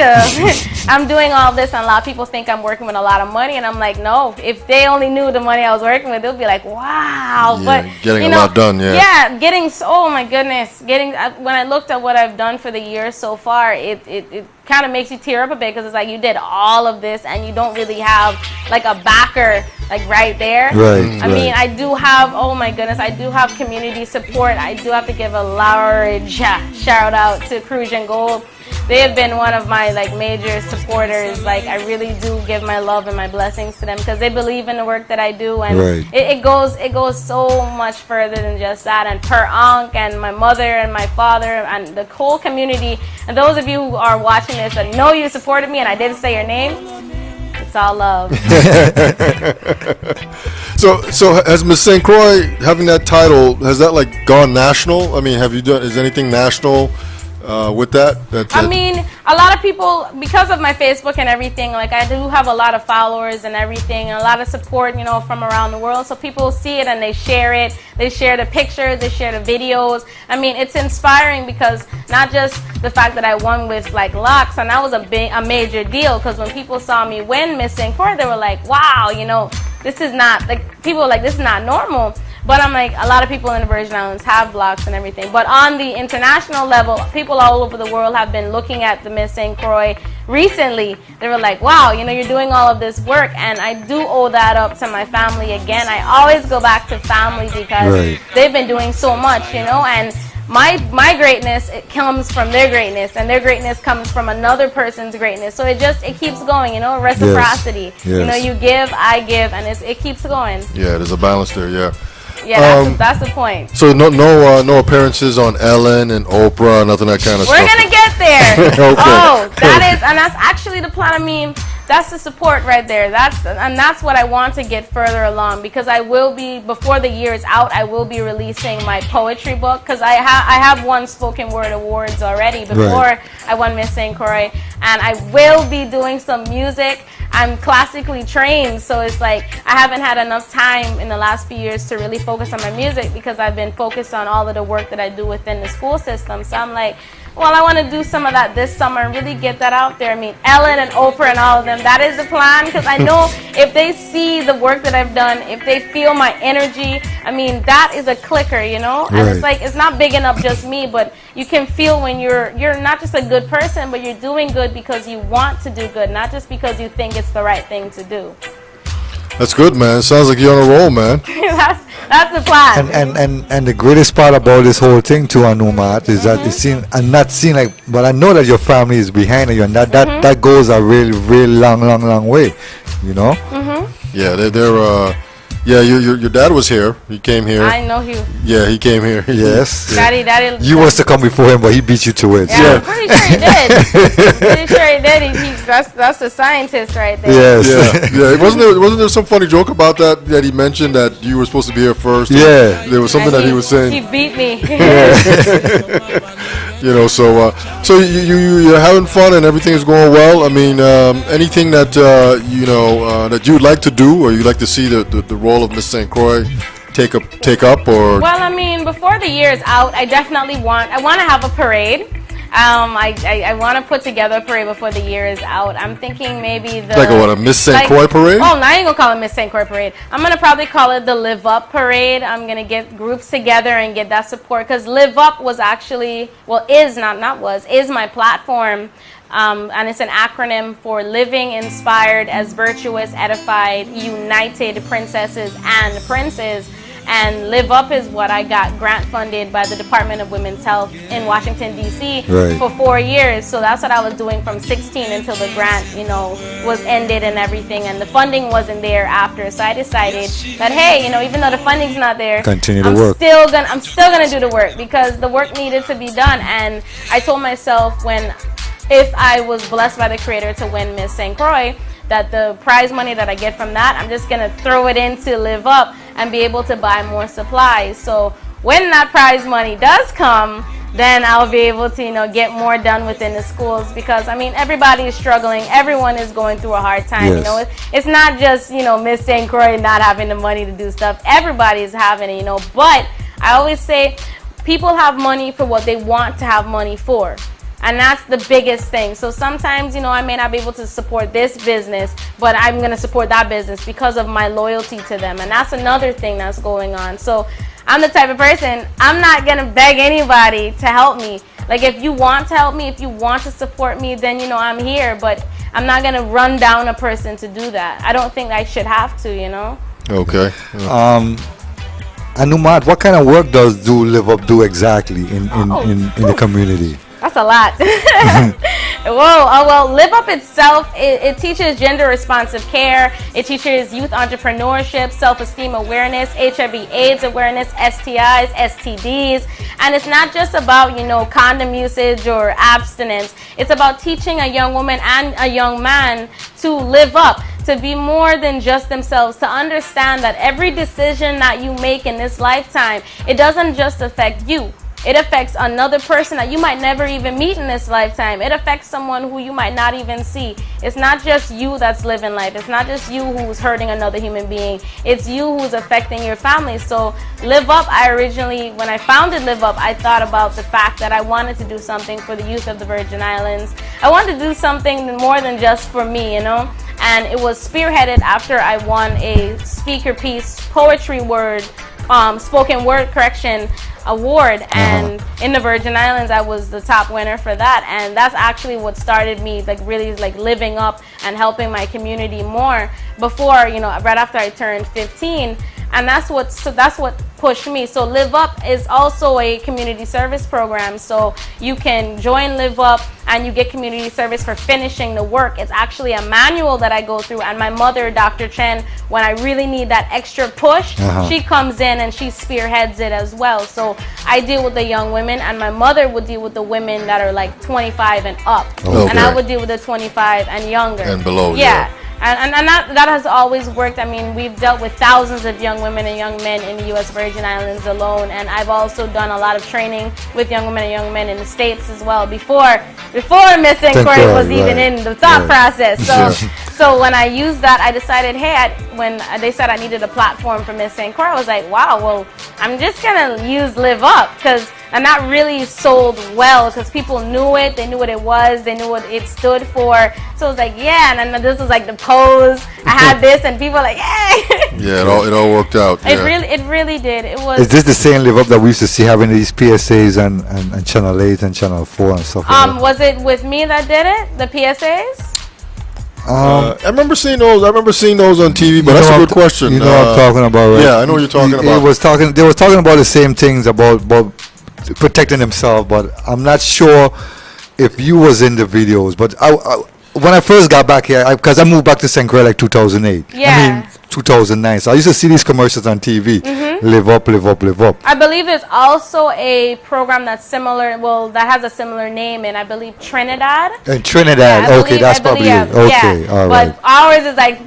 I'm doing all this, and a lot of people think I'm working with a lot of money, and I'm like, no. If they only knew the money I was working with, they'll be like, wow. Yeah, but getting a lot done, yeah. Yeah, getting, oh my goodness. When I looked at what I've done for the year so far, it kind of makes you tear up a bit, because it's like you did all of this and you don't really have like a backer like right there. Right. I mean, I do have, oh my goodness, I do have community support. I do have to give a large shout out to Cruz and Gold. They have been one of my like major supporters. Like, I really do give my love and my blessings to them, because they believe in the work that I do, and it goes so much further than just that. And per Ankh and my mother and my father and the whole community, and those of you who are watching this that know you supported me and I didn't say your name, it's all love. So has Miss St. Croix, having that title, has that like gone national? I mean, is anything national with that? I mean, a lot of people, because of my Facebook and everything, like I do have a lot of followers and everything, and a lot of support, you know, from around the world. So people see it and they share it. They share the pictures, they share the videos. I mean, it's inspiring, because not just the fact that I won with like locks, and that was a major deal, because when people saw me win Miss St. Croix, they were like, wow, you know, this is not, like, people were like, this is not normal. But I'm like, a lot of people in the Virgin Islands have blocks and everything. But on the international level, people all over the world have been looking at the Miss St. Croix recently. They were like, wow, you know, you're doing all of this work. And I do owe that up to my family again. I always go back to family, because they've been doing so much, you know. And my greatness, it comes from their greatness, and their greatness comes from another person's greatness. So it keeps going, you know, reciprocity. Yes. You know, you give, I give, and it keeps going. Yeah, there's a balance there, yeah. Yeah, that's the point. So no appearances on Ellen and Oprah, nothing that kind of stuff. We're gonna get there. Okay. Oh, that's actually the plan. I mean, that's the support right there. That's what I want to get further along, because I will be, before the year is out, I will be releasing my poetry book, because I have won spoken word awards already before I won Miss St. Croix, and I will be doing some music. I'm classically trained, so it's like I haven't had enough time in the last few years to really focus on my music, because I've been focused on all of the work that I do within the school system. So I'm like, well, I want to do some of that this summer and really get that out there. I mean, Ellen and Oprah and all of them, that is the plan, because I know if they see the work that I've done, if they feel my energy, I mean, that is a clicker, you know? And it's like, it's not big enough just me, but you can feel when you're not just a good person, but you're doing good because you want to do good, not just because you think it's the right thing to do. That's good, man. Sounds like you're on a roll, man. That's the plan. And the greatest part about this whole thing too, AnuMaat, is that not seen like, but I know that your family is behind you, and that goes a really long way, you know. Yeah, they're yeah, your dad was here. He came here. I know he. Yeah, he came here. Yes. Daddy. You was to come before him, but he beat you to it. Yeah, I'm pretty sure he did. Pretty sure he did. That's the scientist right there. Yes. Yeah. Wasn't there some funny joke about that he mentioned that you were supposed to be here first? Yeah. There was something that he was saying. He beat me. You know, so you're having fun and everything is going well. I mean, anything that that you'd like to do, or you'd like to see the role of Miss St. Croix take up, or? Well, I mean, before the year is out, I definitely want to have a parade. I want to put together a parade before the year is out. I'm thinking maybe a Miss St. Croix parade? Oh, no, I ain't gonna call it Miss St. Croix parade. I'm gonna probably call it the Live Up parade. I'm gonna get groups together and get that support, because Live Up was actually, is my platform. And it's an acronym for Living Inspired as Virtuous, Edified, United Princesses and Princes. And Live Up is what I got grant funded by the Department of Women's Health in Washington, D.C. for 4 years. So that's what I was doing from 16 until the grant, was ended and everything. And the funding wasn't there after. So I decided that, hey, even though the funding's not there, continue to work. I'm still gonna do the work, because the work needed to be done. And I told myself, if I was blessed by the Creator to win Miss St. Croix, that the prize money that I get from that, I'm just going to throw it into Live Up and be able to buy more supplies. So when that prize money does come, then I'll be able to, get more done within the schools, because I mean, everybody is struggling. Everyone is going through a hard time. Yes. It's not just, Miss St. Croix not having the money to do stuff. Everybody is having it, But I always say people have money for what they want to have money for. And that's the biggest thing. So sometimes, I may not be able to support this business, but I'm going to support that business because of my loyalty to them. And that's another thing that's going on. So I'm the type of person, I'm not going to beg anybody to help me. Like, if you want to help me, if you want to support me, then, I'm here. But I'm not going to run down a person to do that. I don't think I should have to, Okay. AnuMaat, what kind of work does Do Live Up do exactly in the community? That's a lot. Well, Live Up itself, it teaches gender-responsive care. It teaches youth entrepreneurship, self-esteem awareness, HIV/AIDS awareness, STIs, STDs. And it's not just about, condom usage or abstinence. It's about teaching a young woman and a young man to live up, to be more than just themselves, to understand that every decision that you make in this lifetime, it doesn't just affect you. It affects another person that you might never even meet in this lifetime. It affects someone who you might not even see. It's not just you that's living life. It's not just you who's hurting another human being. It's you who's affecting your family. So Live Up, when I founded Live Up, I thought about the fact that I wanted to do something for the youth of the Virgin Islands. I wanted to do something more than just for me, And it was spearheaded after I won a speaker piece, poetry word, spoken word correction award, and in the Virgin Islands I was the top winner for that, and that's actually what started me really living up and helping my community more before, right after I turned 15. And that's what pushed me. So Live Up is also a community service program. So you can join Live Up and you get community service for finishing the work. It's actually a manual that I go through. And my mother, Dr. Chen, when I really need that extra push, she comes in and she spearheads it as well. So I deal with the young women, and my mother would deal with the women that are like 25 and up. Okay. And I would deal with the 25 and younger. And below, yeah. And that has always worked. I mean, we've dealt with thousands of young women and young men in the U.S. Virgin Islands alone, and I've also done a lot of training with young women and young men in the States as well before Miss St. Croix was even in the thought process. So when I used that, I decided, hey, when they said I needed a platform for Miss St. Croix, I was like, wow, well, I'm just going to use Live Up, and that really sold well because people knew it. They knew what it was. They knew what it stood for. So I was like, yeah. And then this was like the pose. I had this, and people were like, yeah. Yeah, it all worked out. It really did. It was. Is this the same Live Up that we used to see having these PSAs and Channel 8 and Channel 4 and stuff like that? Was it with me that did it? The PSAs? I remember seeing those. On TV, but that's a good question. You know what I'm talking about, right? Yeah, I know what you're talking about. They were talking about the same things about protecting themselves, but I'm not sure if you was in the videos. But when I first got back here, because I moved back to St. Croix like 2008. Yeah. I mean 2009. So I used to see these commercials on TV. Live Up, Live Up, Live Up. I believe there's also a program that's similar. Well, that has a similar name in, I believe, Trinidad. Trinidad. Yeah, okay, that's probably it. Okay, yeah. all right. But ours is like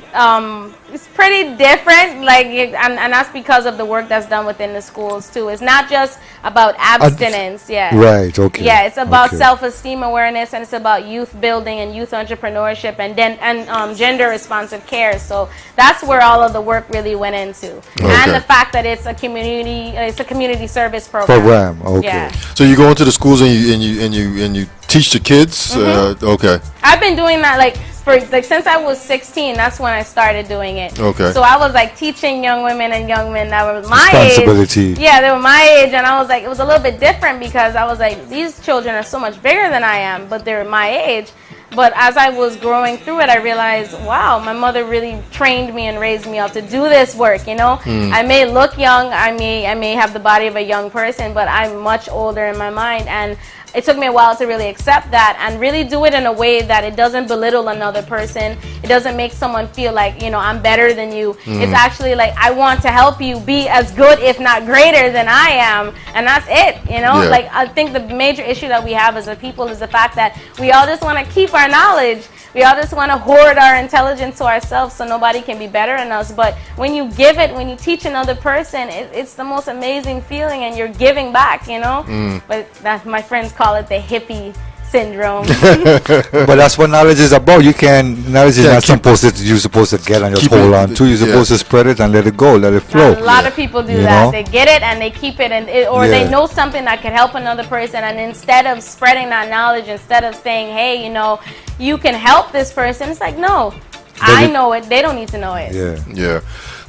it's pretty different, and that's because of the work that's done within the schools too. It's not just about abstinence, Right, okay. Yeah, it's about self-esteem awareness, and it's about youth building and youth entrepreneurship and gender-responsive care. So that's where all of the work really went into, and the fact that it's a community service program. Okay. Yeah. So you go into the schools and you teach the kids. Okay. I've been doing that since I was 16. That's when I started doing it. Okay. So I was teaching young women and young men that were my age. Yeah, they were my age, and I was it was a little bit different because I was these children are so much bigger than I am, but they're my age. But as I was growing through it, I realized, wow, my mother really trained me and raised me up to do this work, I may look young, I may have the body of a young person, but I'm much older in my mind, and it took me a while to really accept that and really do it in a way that it doesn't belittle another person. It doesn't make someone feel like, I'm better than you. It's actually I want to help you be as good, if not greater than I am. And that's it, I think the major issue that we have as a people is the fact that we all just want to keep our knowledge, We all just want to hoard our intelligence to ourselves so nobody can be better than us. But when you give it, when you teach another person, it's the most amazing feeling, and you're giving back, you know. But that, my friends call it the hippie syndrome. But that's what knowledge is about. Knowledge is not supposed to, you're supposed to get and just hold on to. You're supposed to spread it and let it go, let it flow. A lot of people do that. They get it and they keep it, or they know something that could help another person, and instead of spreading that knowledge, instead of saying, hey, you know, you can help this person, it's like, no, I know it. They don't need to know it. Yeah.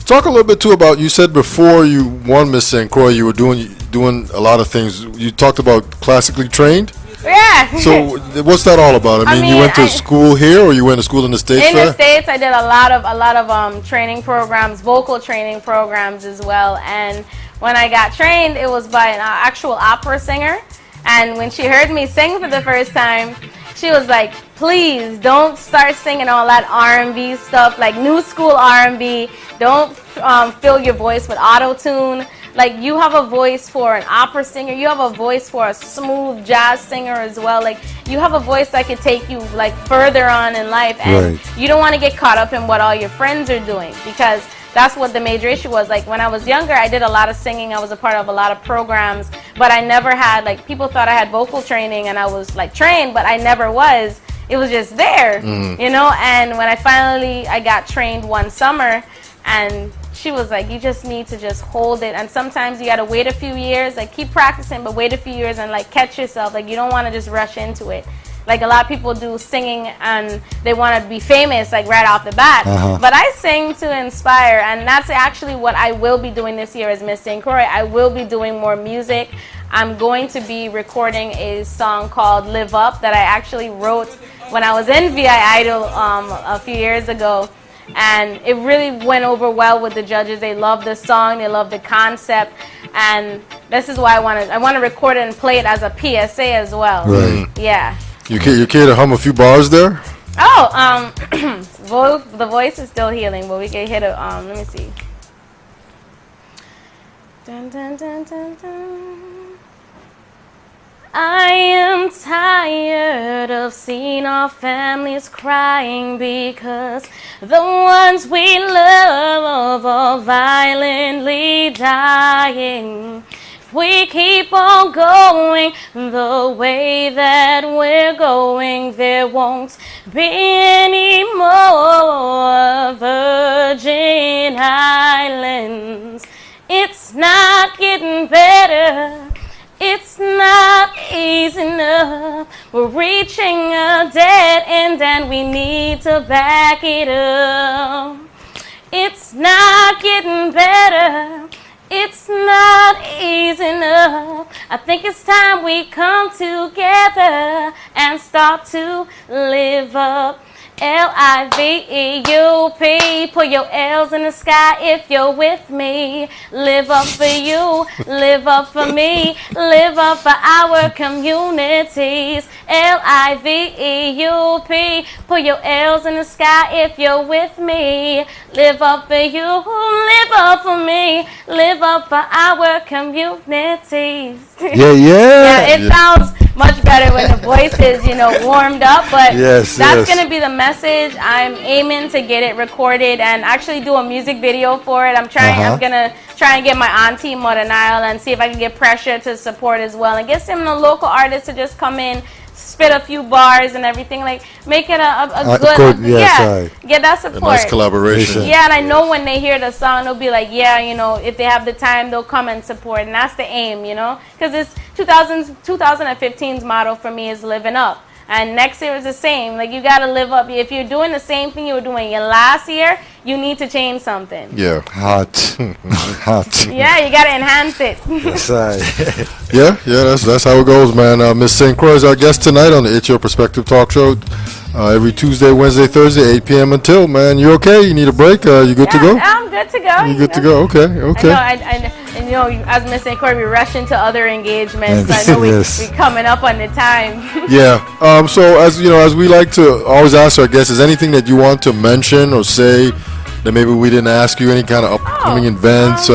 Talk a little bit too about, you said before you won Miss St. Croix, you were doing a lot of things. You talked about classically trained. Yeah. So what's that all about? I mean, you went to school here, or you went to school in the States? In the States, I did a lot of training programs, vocal training programs as well. And when I got trained, it was by an actual opera singer. And when she heard me sing for the first time, she was like, please don't start singing all that R&B stuff, like new school R&B. Don't fill your voice with auto-tune. Like, you have a voice for an opera singer. You have a voice for a smooth jazz singer as well. Like, you have a voice that could take you, like, further on in life. And you don't want to get caught up in what all your friends are doing, because that's what the major issue was. Like, when I was younger, I did a lot of singing. I was a part of a lot of programs. But I never had, like, people thought I had vocal training and I was, like, trained, but I never was. It was just there, you know? And when I got trained one summer, and she was like, you just need to just hold it. And sometimes you got to wait a few years, like keep practicing, but wait a few years and like catch yourself. Like, you don't want to just rush into it. Like, a lot of people do singing and they want to be famous, like right off the bat. But I sing to inspire, and that's actually what I will be doing this year as Miss St. Croix. I will be doing more music. I'm going to be recording a song called Live Up that I actually wrote when I was in VI Idol a few years ago. And it really went over well with the judges. They loved the song, they loved the concept, and this is why I want to record it and play it as a PSA as well. Right. Yeah. You care to hum a few bars there? Oh, the voice is still healing, but we can hit it. Let me see. Dun, dun, dun, dun, dun. I am tired of seeing our families crying because the ones we love are violently dying. If we keep on going the way that we're going, there won't be any more Virgin Islands. It's not getting better. It's not easy enough. We're reaching a dead end and we need to back it up. It's not getting better. It's not easy enough. I think it's time we come together and start to live up. L-I-V-E-U-P. Put your L's in the sky if you're with me. Live up for you, live up for me, live up for our communities. L-I-V-E-U-P. Put your L's in the sky if you're with me. Live up for you, live up for me, live up for our communities. Yeah, it sounds much better when the voice is, warmed up, but that's going to be the message. I'm aiming to get it recorded and actually do a music video for it. I'm going to try and get my auntie Mother Nile and see if I can get pressure to support as well and get some local artists to just come in, spit a few bars and everything, like make it a good get that support. A nice collaboration. Yeah, and I know when they hear the song, they'll be like, if they have the time, they'll come and support, and that's the aim, because this 2015's motto for me is living up. And next year is the same. Like, you got to live up. If you're doing the same thing you were doing last year, you need to change something. Yeah. Hot. Yeah, you got to enhance it. That's right. That's how it goes, man. Miss St. Croix is our guest tonight on the It's Your Perspective Talk Show. Every Tuesday, Wednesday, Thursday, 8 p.m. until, man. You okay? You need a break? You good to go? I'm good to go. You good to go? Okay. And as Miss St. Croix, we rush into other engagements. I know we're coming up on the time. Yeah. So as we like to always ask our guests, is anything that you want to mention or say that maybe we didn't ask you? Any kind of upcoming events?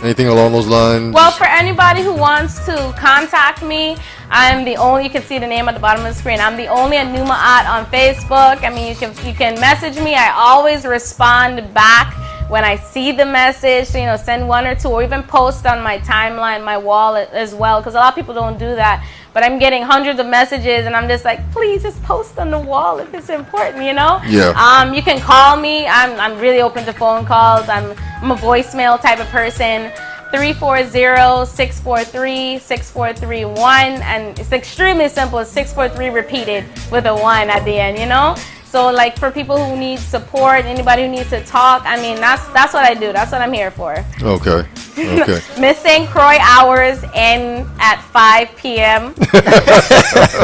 Anything along those lines? Well, for anybody who wants to contact me, I'm the only, you can see the name at the bottom of the screen. I'm the only AnuMaat on Facebook. I mean, you can message me. I always respond back when I see the message, you know, send one or two, or even post on my timeline, my wall as well, because a lot of people don't do that. But I'm getting hundreds of messages, and I'm just like, please just post on the wall if it's important, you know? Yeah. You can call me. I'm really open to phone calls. I'm a voicemail type of person. 340-643-6431, and it's extremely simple. It's 643 repeated with a 1 at the end, you know? So like for people who need support, anybody who needs to talk, I mean, that's what I do. That's what I'm here for. Okay. Okay. Miss St. Croix hours end at 5 p.m.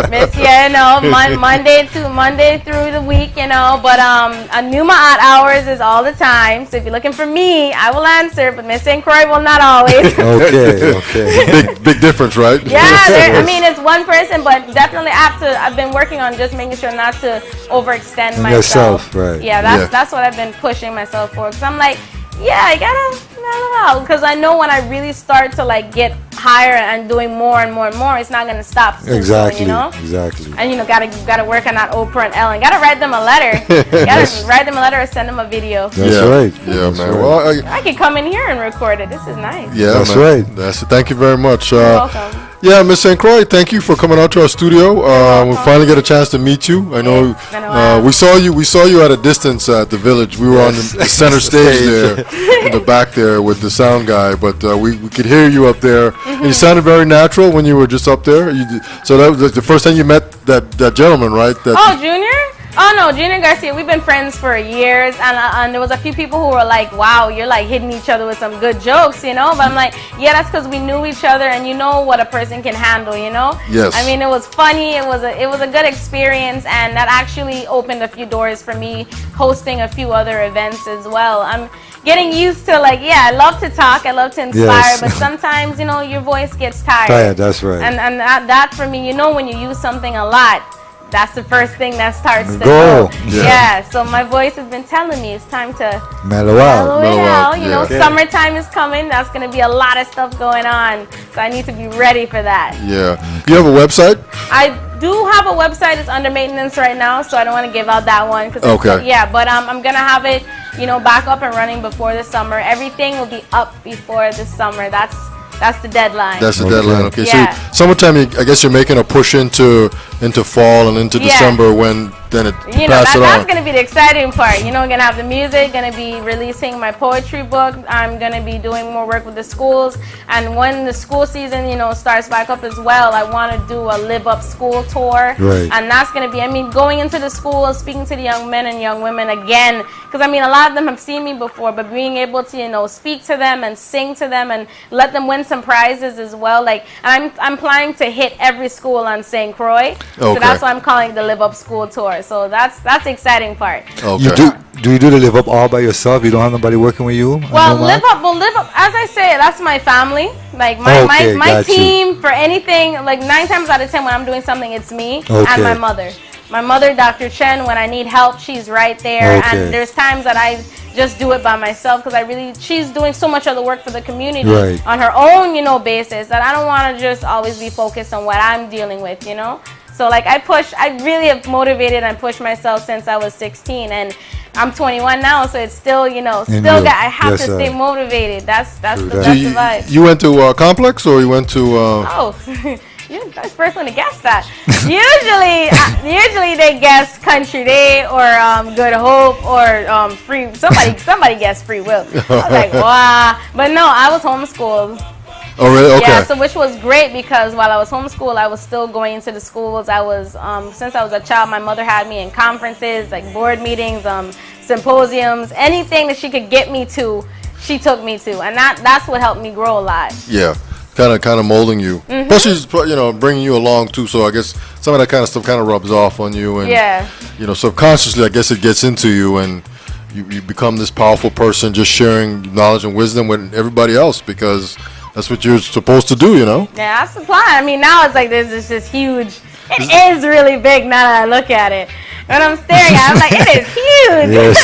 Miss, yeah, you know, Monday through the week, you know, but AnuMaat hours is all the time. So if you're looking for me, I will answer, but Miss St. Croix will not always. Okay. Big difference, right? Yeah, I mean, it's one person, but definitely I've been working on just making sure not to overextend myself. Yourself, right. Yeah, that's what I've been pushing myself for. Because I'm like, yeah, I don't know. Because I know when I really start to like get higher and doing more and more and more, it's not going to stop soon, exactly, you know? Exactly. And, you know, gotta work on that Oprah and Ellen. Gotta write them a letter. Gotta write them a letter or send them a video. That's right. Yeah, That's man. right. Well, I can come in here and record it. This is nice. yeah, that's man. right. That's it. Thank you very much. You're welcome. Yeah, Miss St. Croix, thank you for coming out to our studio. We finally get a chance to meet you. I know we saw you at a distance at the Village. We were on the center stage there, in the back there with the sound guy, but we could hear you up there. And you sounded very natural when you were just up there. So that was the first time you met that gentleman, right? Junior? Oh no, Junior Garcia, we've been friends for years, and there was a few people who were like, wow, you're like hitting each other with some good jokes, you know? But I'm like, yeah, that's because we knew each other, and you know what a person can handle, you know? Yes. I mean, it was funny, it was a good experience, and that actually opened a few doors for me hosting a few other events as well. I'm getting used to, like, yeah, I love to talk, I love to inspire, but sometimes, you know, your voice gets tired. That's right. And that for me, you know, when you use something a lot, that's the first thing that starts to go. Yeah, so my voice has been telling me it's time to mellow out. You know, summertime is coming. That's going to be a lot of stuff going on. So I need to be ready for that. Yeah. You have a website? I do have a website. It's under maintenance right now, so I don't want to give out that one. Okay. Yeah, but I'm going to have it, you know, back up and running before the summer. Everything will be up before the summer. That's the deadline. That's the deadline. Okay. Yeah. So summertime, I guess you're making a push into fall and into December when then it pass it on. That's going to be the exciting part. You know, we're going to have the music, going to be releasing my poetry book. I'm going to be doing more work with the schools. And when the school season, you know, starts back up as well, I want to do a Live Up School tour. Right. And that's going to be, I mean, going into the schools, speaking to the young men and young women again. Because, I mean, a lot of them have seen me before, but being able to, you know, speak to them and sing to them and let them win some prizes as well. Like, and I'm planning to hit every school on St. Croix. So that's why I'm calling it the Live Up School tour. So that's the exciting part. Okay. Do you do the Live Up all by yourself? You don't have nobody working with you? Well, Live Up, as I say, that's my family. Like my team for anything, like 9 times out of 10 when I'm doing something, it's me and my mother. My mother, Dr. Chen, when I need help, she's right there. And there's times that I just do it by myself because she's doing so much of the work for the community on her own, you know, basis that I don't want to just always be focused on what I'm dealing with, you know. So like I really have motivated and pushed myself since I was 16, and I'm 21 now, so it's still, you know, I have to stay motivated. That's the vibe. You went to Complex or you went to? Oh, you're the first person to guess that. usually they guess Country Day or Good Hope or Free. Somebody guessed Free Will. I was like, wow, but no, I was homeschooled. Oh really? Okay. Yeah, so which was great because while I was homeschooled, I was still going into the schools. I was since I was a child, my mother had me in conferences, like board meetings, symposiums, anything that she could get me to, she took me to, and that's what helped me grow a lot. Yeah, kind of molding you. Plus, she's bringing you along too. So I guess some of that kind of stuff kind of rubs off on you, and you know, subconsciously, I guess it gets into you, and you become this powerful person, just sharing knowledge and wisdom with everybody else because that's what you're supposed to do, you know? Yeah, that's the plan. I mean, now it's like there's this huge, it is really big now that I look at it. When I'm staring at it, I'm like, it is huge. Yes.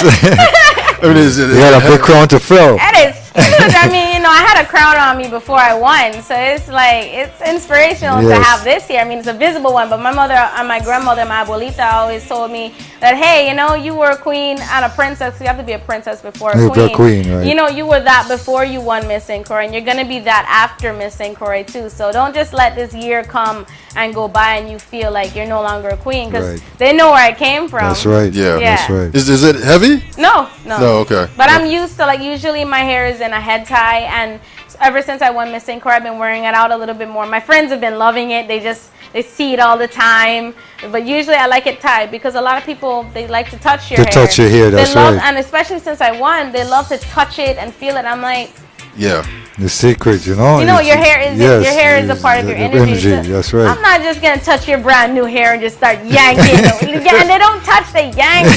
I mean, you got a big crown to fill. It is I mean, I had a crown on me before I won, so it's like, it's inspirational to have this here. I mean, it's a visible one, but my mother and my grandmother, my abuelita, always told me that, hey, you were a queen and a princess. You have to be a princess before a queen. Right? You were that before you won Miss St. Croix, and you're going to be that after Miss St. Croix, too. So don't just let this year come and go by and you feel like you're no longer a queen, because they know where I came from. That's right. Yeah. That's right. Is it heavy? No. No, okay. But I'm used to, like, usually my hair is in a head tie, and ever since I won Miss St. Croix, I've been wearing it out a little bit more. My friends have been loving it. They see it all the time. But usually I like it tied, because a lot of people, they like to touch your hair. Touch your hair, that's right. And especially since I won, they love to touch it and feel it. I'm like, yeah. The secret, your hair is a part of your energy. So that's right. I'm not just gonna touch your brand new hair and just start yanking. And they don't touch, they yank.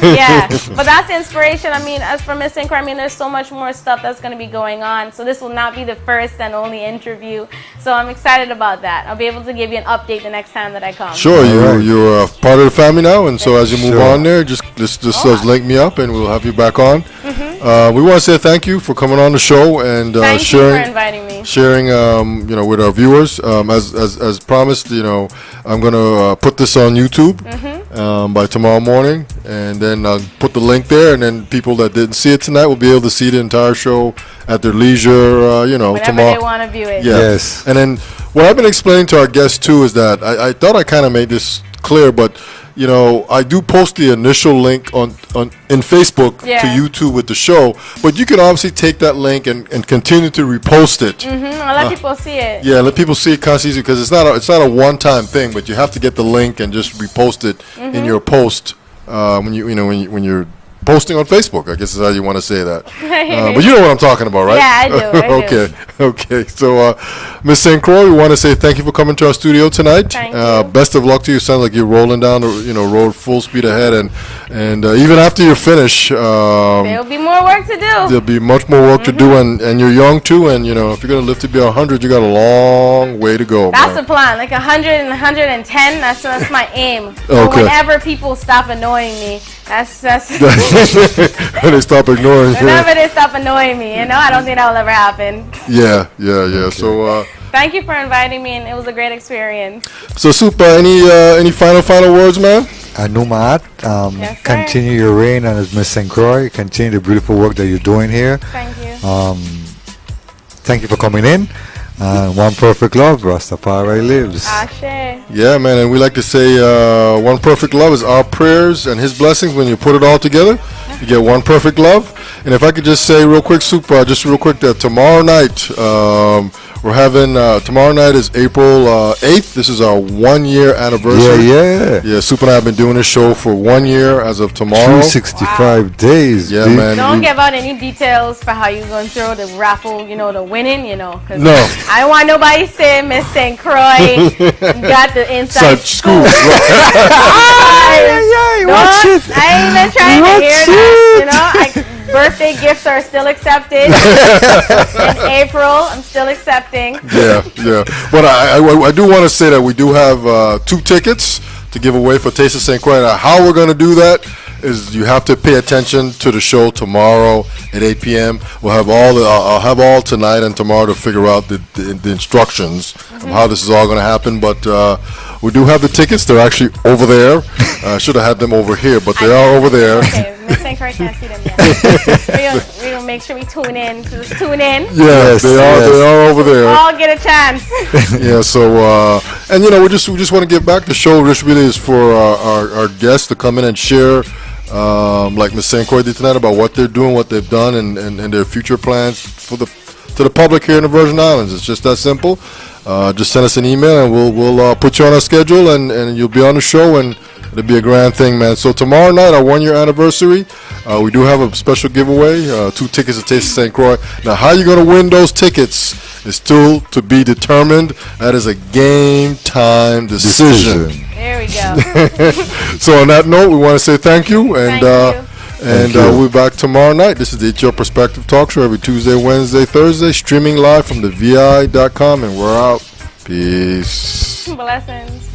Yeah, but that's the inspiration. I mean, as for Miss St. Croix, I mean, there's so much more stuff that's gonna be going on. So this will not be the first and only interview. So I'm excited about that. I'll be able to give you an update the next time that I come. Sure, you're part of the family now, and so as you move on there, just link me up, and we'll have you back on. We want to say thank you for coming on the show and thank you for inviting me. Sharing, with our viewers. As promised, I'm gonna put this on YouTube by tomorrow morning, and then I'll put the link there, and then people that didn't see it tonight will be able to see the entire show at their leisure. Whenever tomorrow they want to view it. Yeah. Yes. And then what I've been explaining to our guests too is that I thought I kind of made this clear, but I do post the initial link in Facebook to YouTube with the show, but you can obviously take that link and continue to repost it. Let people see it. Yeah, let people see it constantly, because it's not a one-time thing, but you have to get the link and just repost it in your post when you're posting on Facebook, I guess is how you want to say that. But you know what I'm talking about, right? Yeah, I do. Okay. So, Miss St. Croix, we want to say thank you for coming to our studio tonight. Thank you. Best of luck to you. Sounds like you're rolling down the road full speed ahead, and even after you finish, there'll be more work to do. There'll be much more work to do, and you're young too, and if you're gonna live to be 100, you got a long way to go. That's the plan, like 100 and 110. That's my aim. Okay. Whenever people stop annoying me, that's when they stop ignoring you. Whenever they stop annoying me, I don't think that will ever happen. Yeah. Okay. So thank you for inviting me, and it was a great experience. So, Super, any final words, man? AnuMaat, yes, continue your reign as Miss St. Croix. Continue the beautiful work that you're doing here. Thank you. Thank you for coming in. One perfect love, Rastafari lives. Ashe. Yeah, man, and we like to say one perfect love is our prayers and his blessings. When you put it all together, you get one perfect love. And if I could just say real quick, that tomorrow night, we're having, tomorrow night is April 8th. This is our 1 year anniversary. Yeah, Super and I have been doing this show for 1 year as of tomorrow. 365 days. Yeah, man. Don't give out any details for how you're going to throw the raffle, the winning, Cause no. I don't want nobody saying Miss St. Croix got the inside scoop. Watch it. I ain't even trying to hear that. Birthday gifts are still accepted. In April, I'm still accepting. Yeah. But I do want to say that we do have 2 tickets to give away for Taste of St. Croix. Now, how we're going to do that is you have to pay attention to the show tomorrow at 8 p.m. I'll have all tonight and tomorrow to figure out the instructions of how this is all going to happen. But we do have the tickets. They're actually over there. I should have had them over here, but they are over there. Okay, Miss St. Croix can't see them yet. We're going to make sure we tune in. Just tune in. Yes, they are over there. All get a chance. Yeah, so, and we just want to give back. The show just really is for our guests to come in and share, like Miss St. Croix did tonight, about what they're doing, what they've done, and their future plans to the public here in the Virgin Islands. It's just that simple. Just send us an email, and we'll put you on our schedule, and you'll be on the show, and it'll be a grand thing, man. So tomorrow night, our 1 year anniversary, we do have a special giveaway, 2 tickets to Taste of St. Croix. Now, how you're going to win those tickets is still to be determined. That is a game time decision. There we go. So on that note, we want to say thank you, and Thank you. we'll be back tomorrow night. This is the It's Your Perspective Talk Show every Tuesday, Wednesday, Thursday, streaming live from the VI.com, and we're out. Peace. Blessings.